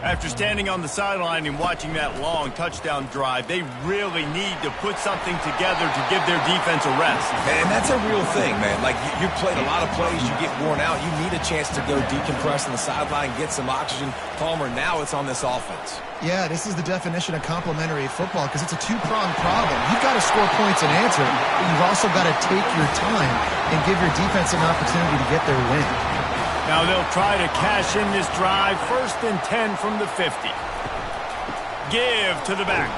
Speaker 1: After standing on the sideline and watching that long touchdown drive, they really need to put something together to give their defense a rest.
Speaker 3: And that's a real thing, man. Like, you played a lot of plays, you get worn out, you need a chance to go decompress on the sideline, get some oxygen. Palmer, now it's on this offense.
Speaker 2: Yeah, this is the definition of complementary football because it's a two-pronged problem. You've got to score points and answer, but you've also got to take your time and give your defense an opportunity to get their win.
Speaker 1: Now they'll try to cash in this drive. 1st and 10 from the 50. Give to the back.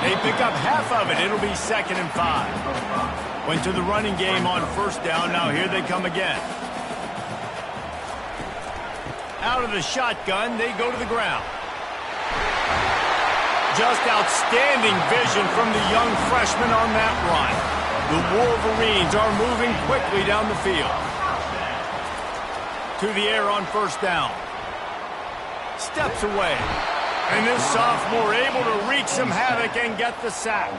Speaker 1: They pick up half of it. It'll be 2nd and 5. Went to the running game on 1st down. Now here they come again. Out of the shotgun, they go to the ground. Just outstanding vision from the young freshman on that run. The Wolverines are moving quickly down the field. To the air on 1st down. Steps away. And this sophomore able to wreak some havoc and get the sack.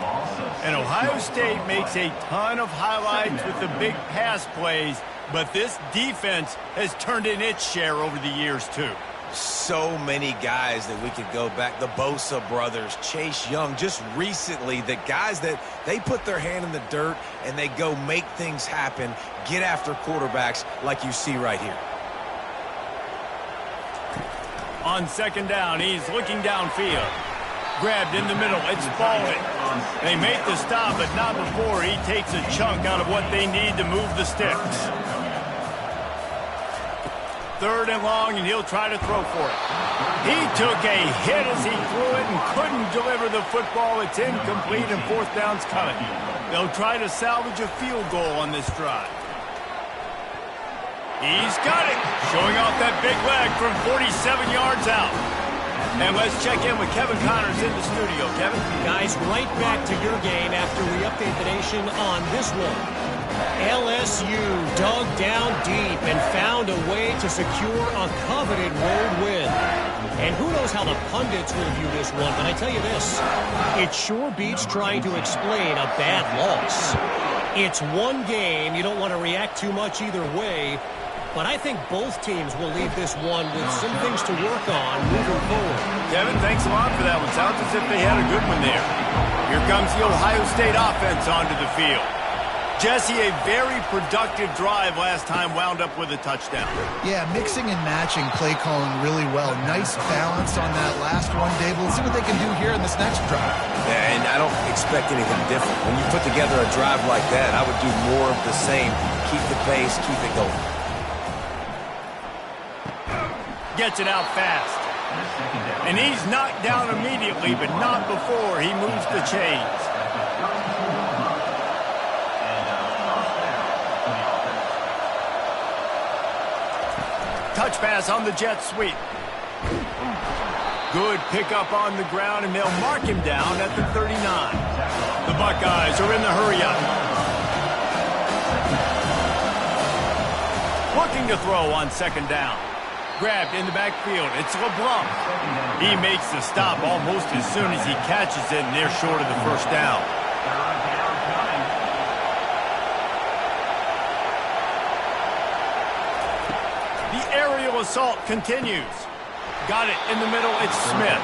Speaker 1: And Ohio State makes a ton of highlights with the big pass plays, but this defense has turned in its share over the years too.
Speaker 3: So many guys that we could go back. The Bosa brothers, Chase Young, just recently, the guys that they put their hand in the dirt and they go make things happen, get after quarterbacks like you see right here.
Speaker 1: On second down, he's looking downfield. Grabbed in the middle. It's Baldwin. They make the stop, but not before he takes a chunk out of what they need to move the sticks. Third and long, and he'll try to throw for it. He took a hit as he threw it and couldn't deliver the football. It's incomplete, and fourth down's coming. They'll try to salvage a field goal on this drive. He's got it, showing off that big leg from 47 yards out. And let's check in with Kevin Connors in the studio. Kevin?
Speaker 5: Guys, right back to your game after we update the nation on this one. LSU dug down deep and found a way to secure a coveted road win. And who knows how the pundits will view this one, but I tell you this, it sure beats trying to explain a bad loss. It's one game. You don't want to react too much either way. But I think both teams will leave this one with some things to work on moving forward.
Speaker 1: Kevin, thanks a lot for that one. Sounds as if they had a good one there. Here comes the Ohio State offense onto the field. Jesse, a very productive drive last time, wound up with a touchdown.
Speaker 2: Yeah, mixing and matching play calling really well. Nice balance on that last one, Dave. Let's see what they can do here in this next drive.
Speaker 3: Yeah, and I don't expect anything different. When you put together a drive like that, I would do more of the same. Keep the pace, keep it going.
Speaker 1: Gets it out fast. And he's knocked down immediately, but not before he moves the chains. Touch pass on the jet sweep. Good pickup on the ground, and they'll mark him down at the 39. The Buckeyes are in the hurry-up. Looking to throw on second down. Grabbed in the backfield. It's LeBlanc. He makes the stop almost as soon as he catches it, and they're short of the first down. The aerial assault continues. Got it in the middle. It's Smith.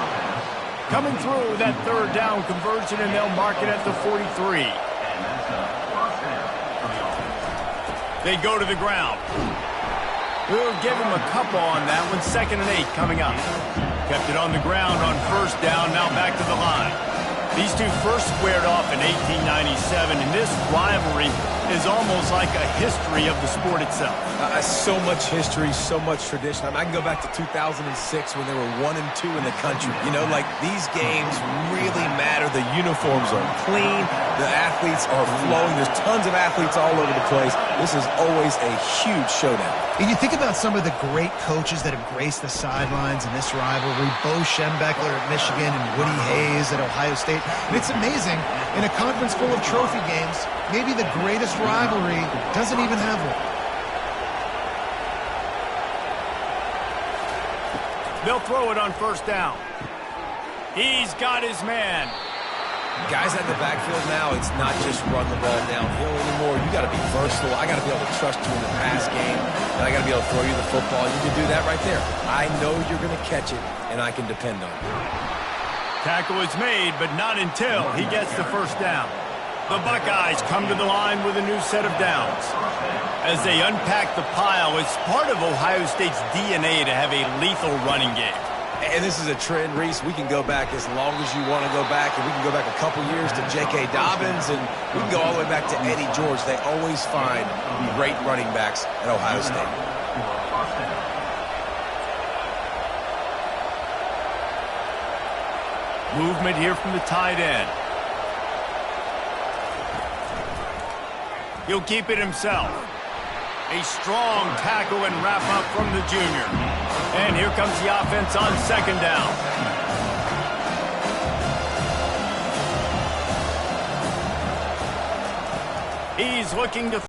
Speaker 1: Coming through that third down conversion, and they'll mark it at the 43. They go to the ground. We'll give him a couple on that one. 2nd and 8 coming up. Kept it on the ground on first down. Now back to the line. These two first squared off in 1897, and this rivalry is almost like a history of the sport itself.
Speaker 3: So much history, so much tradition. I can go back to 2006 when they were 1 and 2 in the country. You know, like, these games really matter. The uniforms are clean. The athletes are flowing. There's tons of athletes all over the place. This is always a huge showdown.
Speaker 2: And you think about some of the great coaches that have graced the sidelines in this rivalry. Bo Schembechler at Michigan and Woody Hayes at Ohio State. And it's amazing, in a conference full of trophy games, maybe the greatest rivalry doesn't even have one.
Speaker 1: They'll throw it on first down. He's got his man.
Speaker 3: Guys at the backfield now, it's not just run the ball downhill anymore. You got to be versatile. I got to be able to trust you in the pass game, and I got to be able to throw you the football. You can do that right there. I know you're going to catch it, and I can depend on it.
Speaker 1: Tackle is made, but not until he gets the first down. The Buckeyes come to the line with a new set of downs. As they unpack the pile, it's part of Ohio State's DNA to have a lethal running game.
Speaker 3: And this is a trend, Reese. We can go back as long as you want to go back, and we can go back a couple years to J.K. Dobbins, and we can go all the way back to Eddie George. They always find great running backs at Ohio State.
Speaker 1: Movement here from the tight end. He'll keep it himself. A strong tackle and wrap up from the junior. And here comes the offense on second down. He's looking to